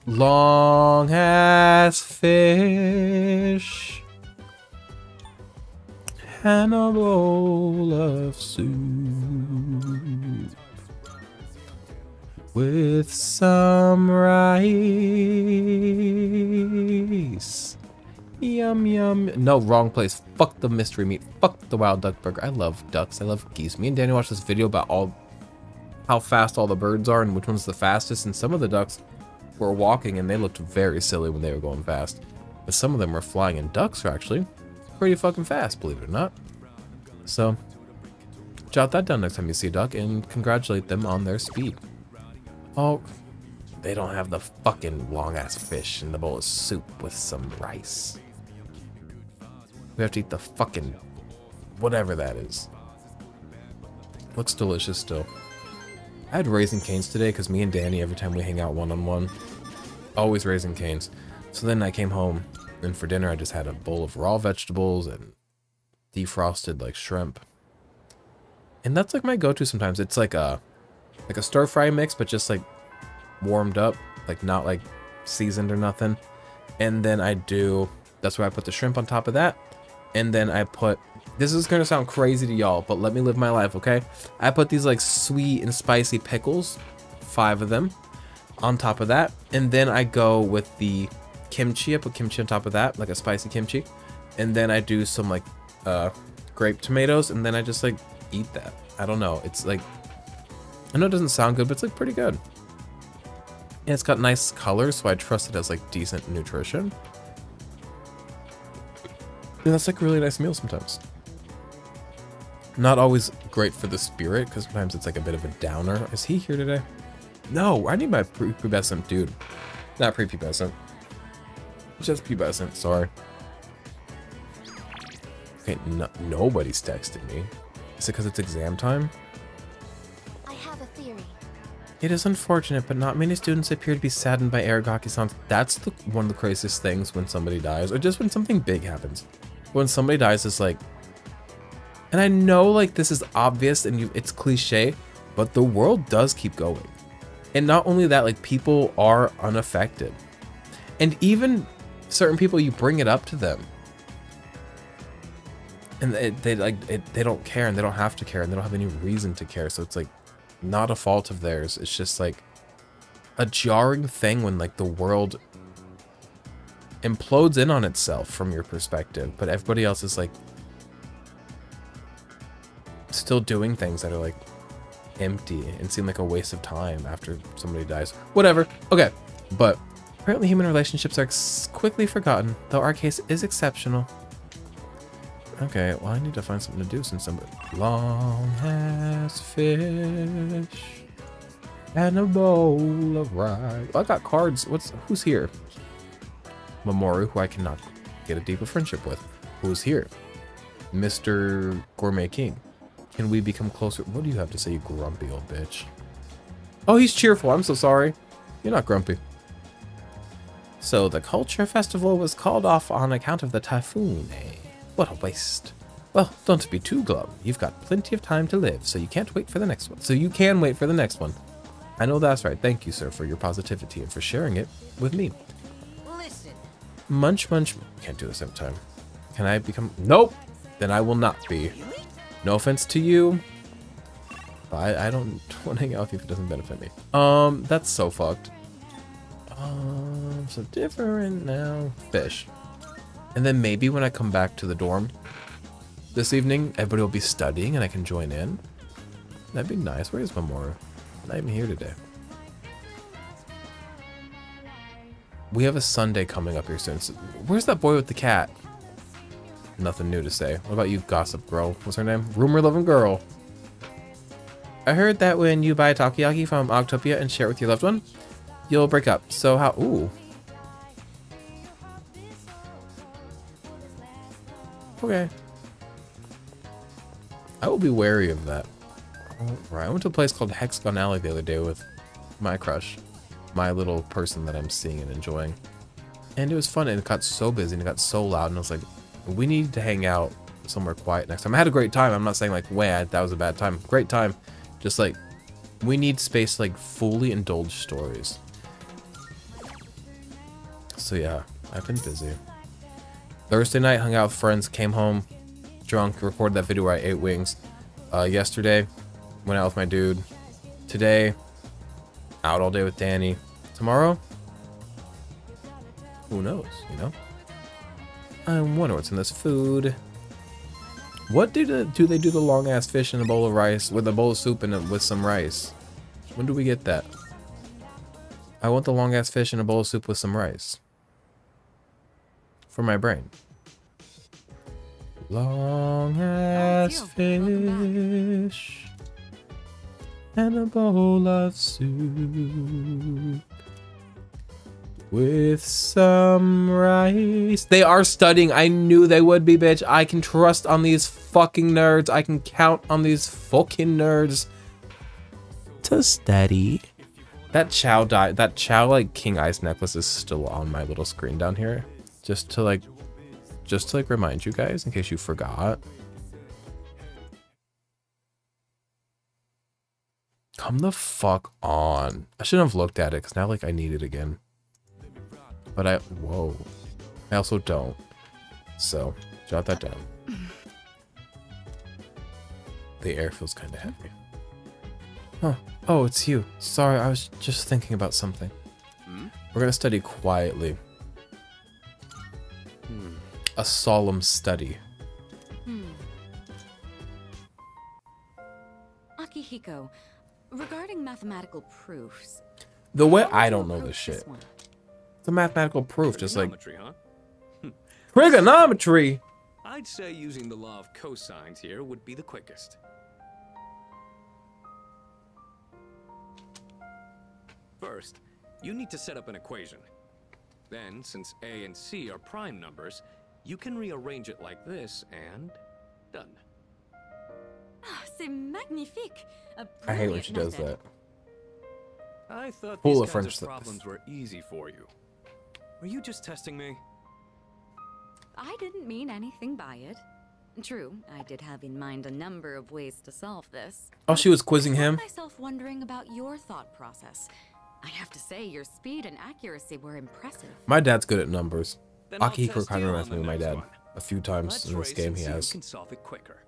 Long ass fish and a bowl of soup with some rice. Yum yum. No, wrong place. Fuck the mystery meat. Fuck the wild duck burger. I love ducks. I love geese. Me and Danny watched this video about how fast all the birds are and which one's the fastest, and some of the ducks were walking and they looked very silly when they were going fast. But some of them were flying, and ducks are actually pretty fucking fast, believe it or not. So, jot that down next time you see a duck and congratulate them on their speed. Oh, they don't have the fucking long ass fish in the bowl of soup with some rice. We have to eat the fucking whatever that is. Looks delicious still. I had Raisin Canes today because me and Danny, every time we hang out one-on-one, always Raisin Canes. So then I came home, and for dinner I just had a bowl of raw vegetables and defrosted like shrimp. And that's like my go-to sometimes. It's like a stir-fry mix, but just like warmed up, like not like seasoned or nothing. And then that's where I put the shrimp on top of that. And then I put, this is gonna sound crazy to y'all, but let me live my life, okay? I put these like sweet and spicy pickles, 5 of them, on top of that. And then I go with the kimchi. I put kimchi on top of that, like a spicy kimchi. And then I do some like grape tomatoes, and then I just like eat that. I don't know. It's like, I know it doesn't sound good, but it's like pretty good. And it's got nice color, so I trust it has like decent nutrition. And that's like a really nice meal sometimes. Not always great for the spirit, because sometimes it's like a bit of a downer. Is he here today? No, I need my prepubescent dude. Not prepubescent. Just pubescent, sorry. Okay, nobody's texting me. Is it because it's exam time? I have a theory. It is unfortunate, but not many students appear to be saddened by Aragaki-san's. That's one of the craziest things when somebody dies, or just when something big happens. When somebody dies, it's like, and I know like this is obvious and it's cliche, but the world does keep going. And not only that, like people are unaffected. And even certain people, you bring it up to them, and they don't care, and they don't have to care, and they don't have any reason to care. So it's like not a fault of theirs. It's just like a jarring thing when like the world implodes in on itself from your perspective, but everybody else is like still doing things that are like empty and seem like a waste of time after somebody dies. Whatever. Okay, but apparently human relationships are quickly forgotten, though our case is exceptional. Okay, well I need to find something to do since somebody... Long ass fish and a bowl of rice. Oh, I got cards. Who's here? Mamoru, who I cannot get a deeper friendship with. Who's here? Mr. Gourmet King. Can we become closer? What do you have to say, you grumpy old bitch? Oh, he's cheerful. I'm so sorry. You're not grumpy. So the culture festival was called off on account of the typhoon, eh? What a waste. Well, don't be too glum. You've got plenty of time to live, so you can't wait for the next one. So you can wait for the next one. I know that's right. Thank you, sir, for your positivity and for sharing it with me. Listen. Munch, munch. Can't do this every time. Can I become... Nope. Then I will not be. No offense to you. But I don't want to hang out with you if it doesn't benefit me. That's so fucked. So different now. Fish. And then maybe when I come back to the dorm this evening, everybody will be studying and I can join in. That'd be nice. Where is Mamoru? Not even here today. We have a Sunday coming up here soon. So where's that boy with the cat? Nothing new to say. What about you, gossip girl? What's her name? Rumor loving girl. I heard that when you buy takoyaki from Octopia and share it with your loved one, you'll break up. So how? Ooh. Okay. I will be wary of that. Alright, I went to a place called Hexagon Alley the other day with my crush. My little person that I'm seeing and enjoying. And it was fun, and it got so busy and it got so loud, and I was like, we need to hang out somewhere quiet next time. I had a great time. I'm not saying like, that was a bad time. Great time. Just like, we need space to like fully indulge stories. So yeah, I've been busy. Thursday night, hung out with friends, came home, drunk, recorded that video where I ate wings. Yesterday, went out with my dude. Today, out all day with Danny. Tomorrow, who knows, you know? I wonder what's in this food. What do they do the long ass fish in a bowl of rice with a bowl of soup and with some rice? When do we get that? I want the long ass fish in a bowl of soup with some rice. For my brain. Long ass fish and a bowl of soup with some rice. They are studying. I knew they would be, bitch. I can trust on these fucking nerds. I can count on these fucking nerds to study. That Chow like King Ice necklace is still on my little screen down here. Just to like remind you guys in case you forgot. Come the fuck on. I shouldn't have looked at it because now like I need it again. But whoa. I also don't. So, jot that down. The air feels kind of heavy. Huh. Oh, it's you. Sorry, I was just thinking about something. We're gonna study quietly. A solemn study. Akihiko, regarding mathematical proofs... The way I don't know this shit. The mathematical proof, just like... Huh? Trigonometry! I'd say using the law of cosines here would be the quickest. First, you need to set up an equation. Then, since A and C are prime numbers, you can rearrange it like this, and done. C'est magnifique! I hate when she does that. I thought Full these of kinds French of stuff. problems were easy for you. Were you just testing me? I didn't mean anything by it. True, I did have in mind a number of ways to solve this. Oh, she was quizzing him? I found myself wondering about your thought process. I have to say, your speed and accuracy were impressive. My dad's good at numbers. Then I'll Akihiko test kind you of reminds on me of the my next dad. one. A few times Let's in this race game and he see who has. can solve it quicker.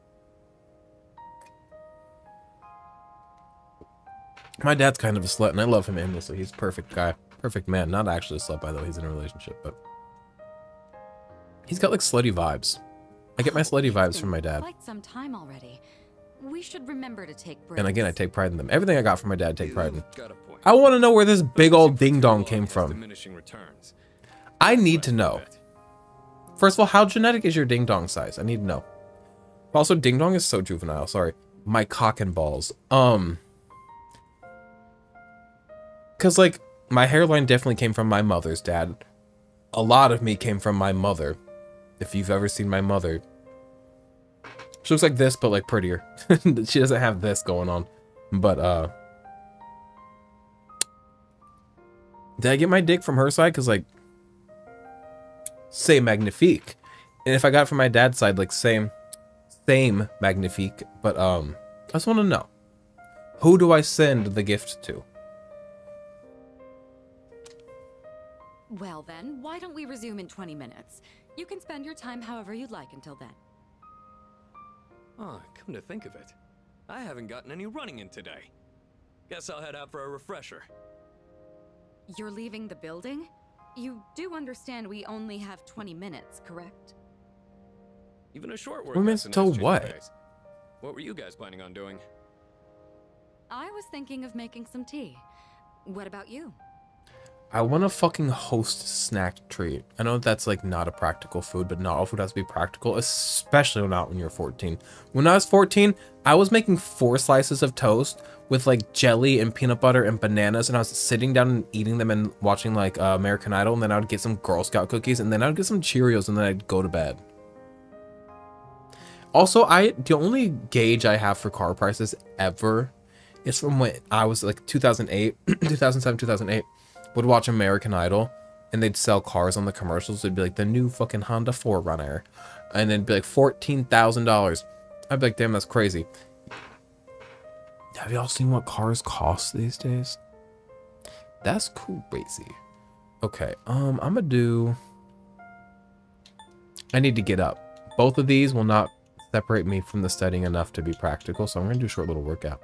My dad's kind of a slut, and I love him endlessly. He's a perfect guy. Perfect man. Not actually a slut, by the way. He's in a relationship, but... he's got, like, slutty vibes. I get my slutty vibes from my dad. Quite some time already. We should remember to take breaks. And again, I take pride in them. Everything I got from my dad, I take pride in. Got a point. I want to know where this big old ding-dong came from. Diminishing returns. I need to know. First of all, how genetic is your ding-dong size? I need to know. Also, ding-dong is so juvenile. Sorry. My cock and balls. Because, like, my hairline definitely came from my mother's dad. A lot of me came from my mother. If you've ever seen my mother. She looks like this, but, like, prettier. She doesn't have this going on. But, did I get my dick from her side? Because, like, c'est magnifique. And if I got it from my dad's side, like, same magnifique. But, I just want to know. Who do I send the gift to? Well then, why don't we resume in 20 minutes? You can spend your time however you'd like until then. Oh, come to think of it, I haven't gotten any running in today. Guess I'll head out for a refresher. You're leaving the building? You do understand we only have 20 minutes, correct? Even a short 20 minutes till what? What were you guys planning on doing? I was thinking of making some tea. What about you? I want to fucking host a snack treat. I know that's like not a practical food, but not all food has to be practical, especially not when you're 14. When I was 14, I was making 4 slices of toast with like jelly and peanut butter and bananas, and I was sitting down and eating them and watching like American Idol, and then I would get some Girl Scout cookies, and then I would get some Cheerios, and then I'd go to bed. Also, the only gauge I have for car prices ever is from when I was like 2008, 2007, 2008. Would watch American Idol, and they'd sell cars on the commercials. It'd be like the new fucking Honda 4Runner, and then be like $14,000. I'd be like, damn, that's crazy. Have y'all seen what cars cost these days? That's crazy. Okay, I'm gonna do... I need to get up. Both of these will not separate me from the studying enough to be practical, so I'm gonna do a short little workout.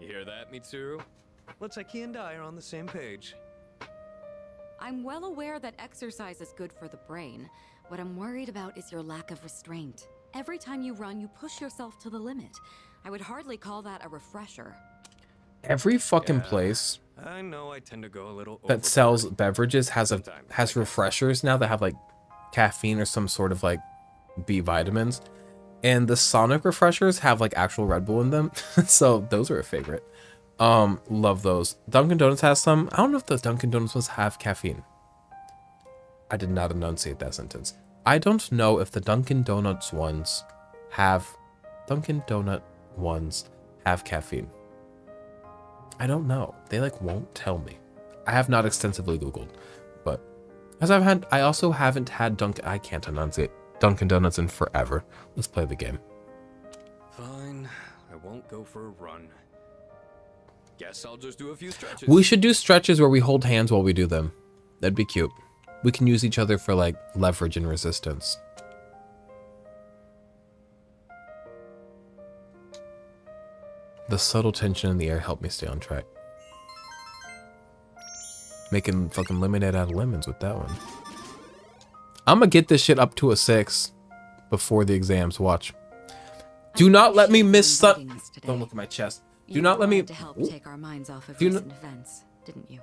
You hear that, Mitsuru? Looks like he and I are on the same page. I'm well aware that exercise is good for the brain. What I'm worried about is your lack of restraint. Every time you run, you push yourself to the limit. I would hardly call that a refresher. Every fucking place I know I tend to go a little that sells beverages has refreshers now that have like caffeine or some sort of like B vitamins. And the Sonic refreshers have like actual Red Bull in them. So those are a favorite. Love those. Dunkin' Donuts has some. I don't know if the Dunkin' Donuts ones have caffeine. I did not enunciate that sentence. I don't know if the Dunkin' Donuts ones have caffeine. I don't know. They like won't tell me. I have not extensively Googled, but as I also haven't had I can't enunciate Dunkin' Donuts in forever. Let's play the game. Fine, I won't go for a run. Guess I'll just do a few stretches. We should do stretches where we hold hands while we do them. That'd be cute. We can use each other for like leverage and resistance. The subtle tension in the air helped me stay on track. Making fucking lemonade out of lemons with that one. I'm gonna get this shit up to a 6 before the exams. Watch. Do not let me miss Don't look at my chest. Do not let me to help take our minds off of recent events, didn't you?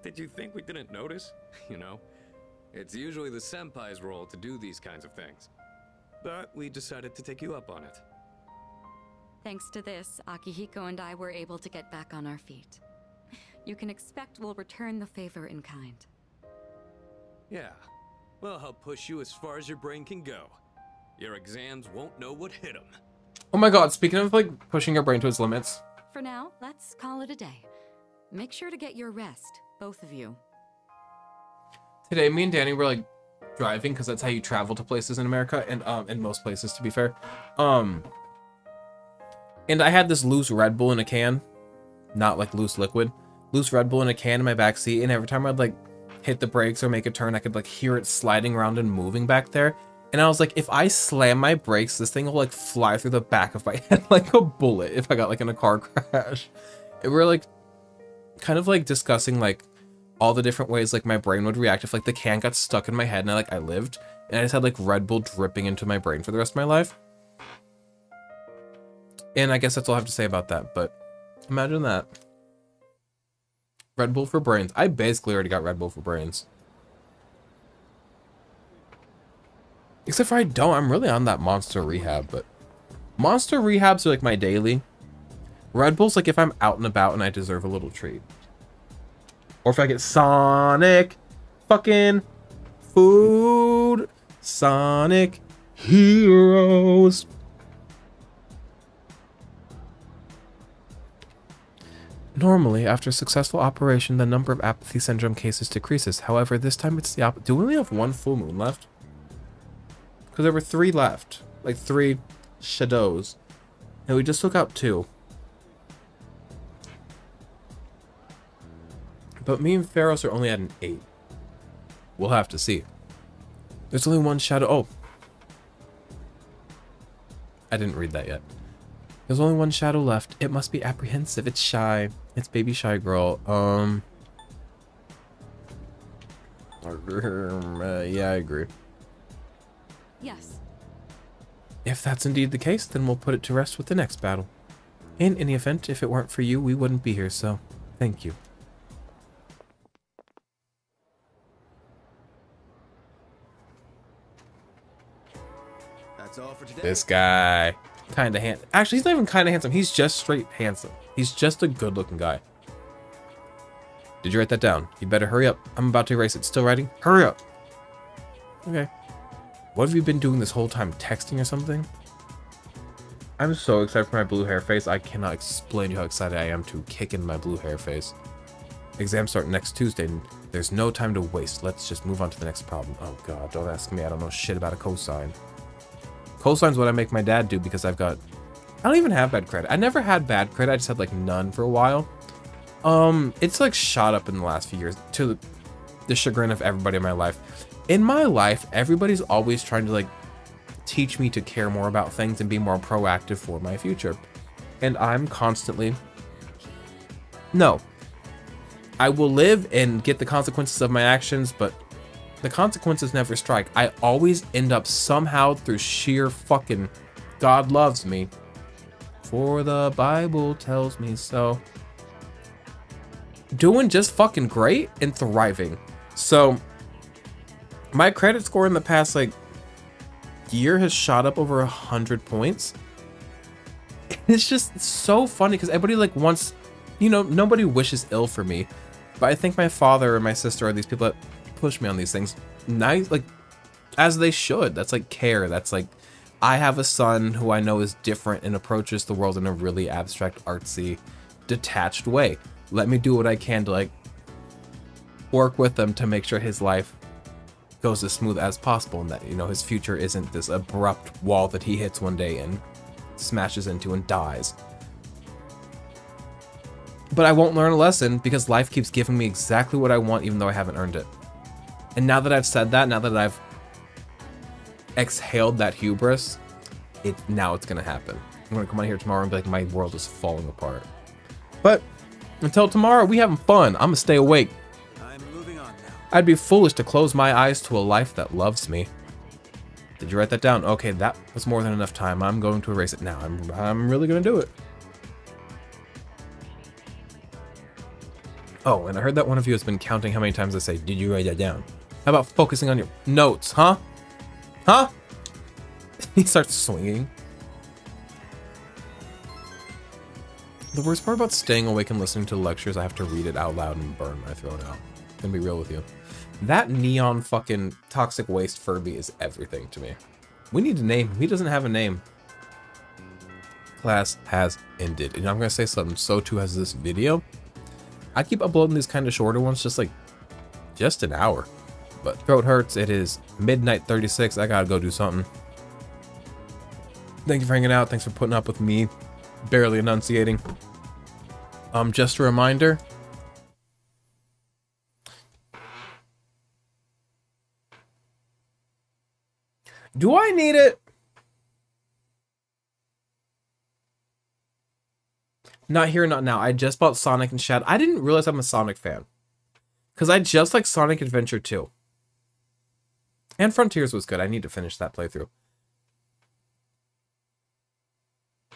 Did you think we didn't notice? You know, it's usually the senpai's role to do these kinds of things. But we decided to take you up on it. Thanks to this, Akihiko and I were able to get back on our feet. You can expect we'll return the favor in kind. Yeah, we'll help push you as far as your brain can go. Your exams won't know what hit them. Oh my god, speaking of like pushing our brain to its limits. For now, let's call it a day. Make sure to get your rest, both of you. Today, me and Danny were like driving because that's how you travel to places in America and in most places, to be fair. And I had this loose Red Bull in a can, not like loose liquid. Loose Red Bull in a can in my backseat, and every time I'd like hit the brakes or make a turn, I could like hear it sliding around and moving back there. And I was like, if I slam my brakes, this thing will like fly through the back of my head like a bullet if I got like in a car crash. And we're like kind of like discussing like all the different ways like my brain would react if like the can got stuck in my head and I lived, and I just had like Red Bull dripping into my brain for the rest of my life. And I guess that's all I have to say about that, but imagine that. Red Bull for brains. I basically already got Red Bull for brains. Except for I don't. I'm really on that Monster Rehab, but Monster Rehabs are like my daily. Red Bull's like if I'm out and about and I deserve a little treat. Or if I get Sonic fucking food. Sonic Heroes. Normally, after a successful operation, the number of apathy syndrome cases decreases. However, this time it's the opposite. Do we only have one full moon left? Because there were 3 left. Like 3 shadows. And we just took out 2. But me and Pharos are only at an 8. We'll have to see. There's only 1 shadow. Oh. I didn't read that yet. There's only 1 shadow left. It must be apprehensive. It's shy. It's baby shy girl. Yeah, I agree. Yes. If that's indeed the case, then we'll put it to rest with the next battle. In any event, if it weren't for you, we wouldn't be here, so thank you. That's all for today. This guy. Kinda handsome. Actually, he's not even kinda handsome. He's just straight handsome. He's just a good looking guy. Did you write that down? You better hurry up. I'm about to erase it. Still writing? Hurry up. Okay. What have you been doing this whole time? Texting or something? I'm so excited for my blue hair face. I cannot explain to you how excited I am to kick in my blue hair face. Exams start next Tuesday, and there's no time to waste. Let's just move on to the next problem. Oh god, don't ask me. I don't know shit about a cosine. Cosine's what I make my dad do because I don't even have bad credit. I never had bad credit. I just had like none for a while. It's like shot up in the last few years to the chagrin of everybody in my life. In my life, everybody's always trying to like teach me to care more about things and be more proactive for my future. And I'm constantly, no, I will live and get the consequences of my actions, but the consequences never strike. I always end up somehow through sheer fucking God loves me. For the Bible tells me so. Doing just fucking great and thriving. So my credit score in the past like year has shot up over 100 points. It's just so funny because everybody like wants, you know, nobody wishes ill for me, but I think my father and my sister are these people that push me on these things. Nice, like as they should. That's like care. That's like I have a son who I know is different and approaches the world in a really abstract, artsy, detached way. Let me do what I can to like work with them to make sure his life goes as smooth as possible, and that, you know, his future isn't this abrupt wall that he hits one day and smashes into and dies. But I won't learn a lesson because life keeps giving me exactly what I want even though I haven't earned it. And now that I've said that, now that I've exhaled that hubris, now it's gonna happen. I'm gonna come on here tomorrow and be like, my world is falling apart. But until tomorrow, we having fun. I'm gonna stay awake. I'm moving on now. I'd be foolish to close my eyes to a life that loves me. Did you write that down? Okay, that was more than enough time. I'm going to erase it now. I'm really gonna do it. Oh, and I heard that one of you has been counting how many times I say, did you write that down? How about focusing on your notes, huh? Huh? He starts swinging. The worst part about staying awake and listening to lectures, I have to read it out loud and burn my throat out. I'm gonna be real with you. That neon fucking toxic waste Furby is everything to me. We need a name. He doesn't have a name. Class has ended. And I'm gonna say something. So too has this video. I keep uploading these kind of shorter ones, just an hour. But throat hurts. It is midnight 36. I gotta go do something. Thank you for hanging out. Thanks for putting up with me barely enunciating. Just a reminder. Do I need it? Not here, not now. I just bought Sonic and Shadow. I didn't realize I'm a Sonic fan. Because I just like Sonic Adventure 2. And Frontiers was good. I need to finish that playthrough.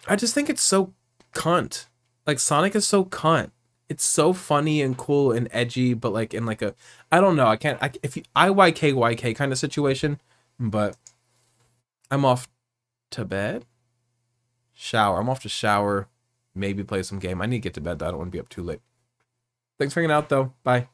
I just think it's so cunt. Like, Sonic is so cunt. It's so funny and cool and edgy, but like in like a... I don't know. If you... IYKYK kind of situation. But I'm off to bed. Shower. I'm off to shower. Maybe play some game. I need to get to bed though. I don't want to be up too late. Thanks for hanging out though. Bye.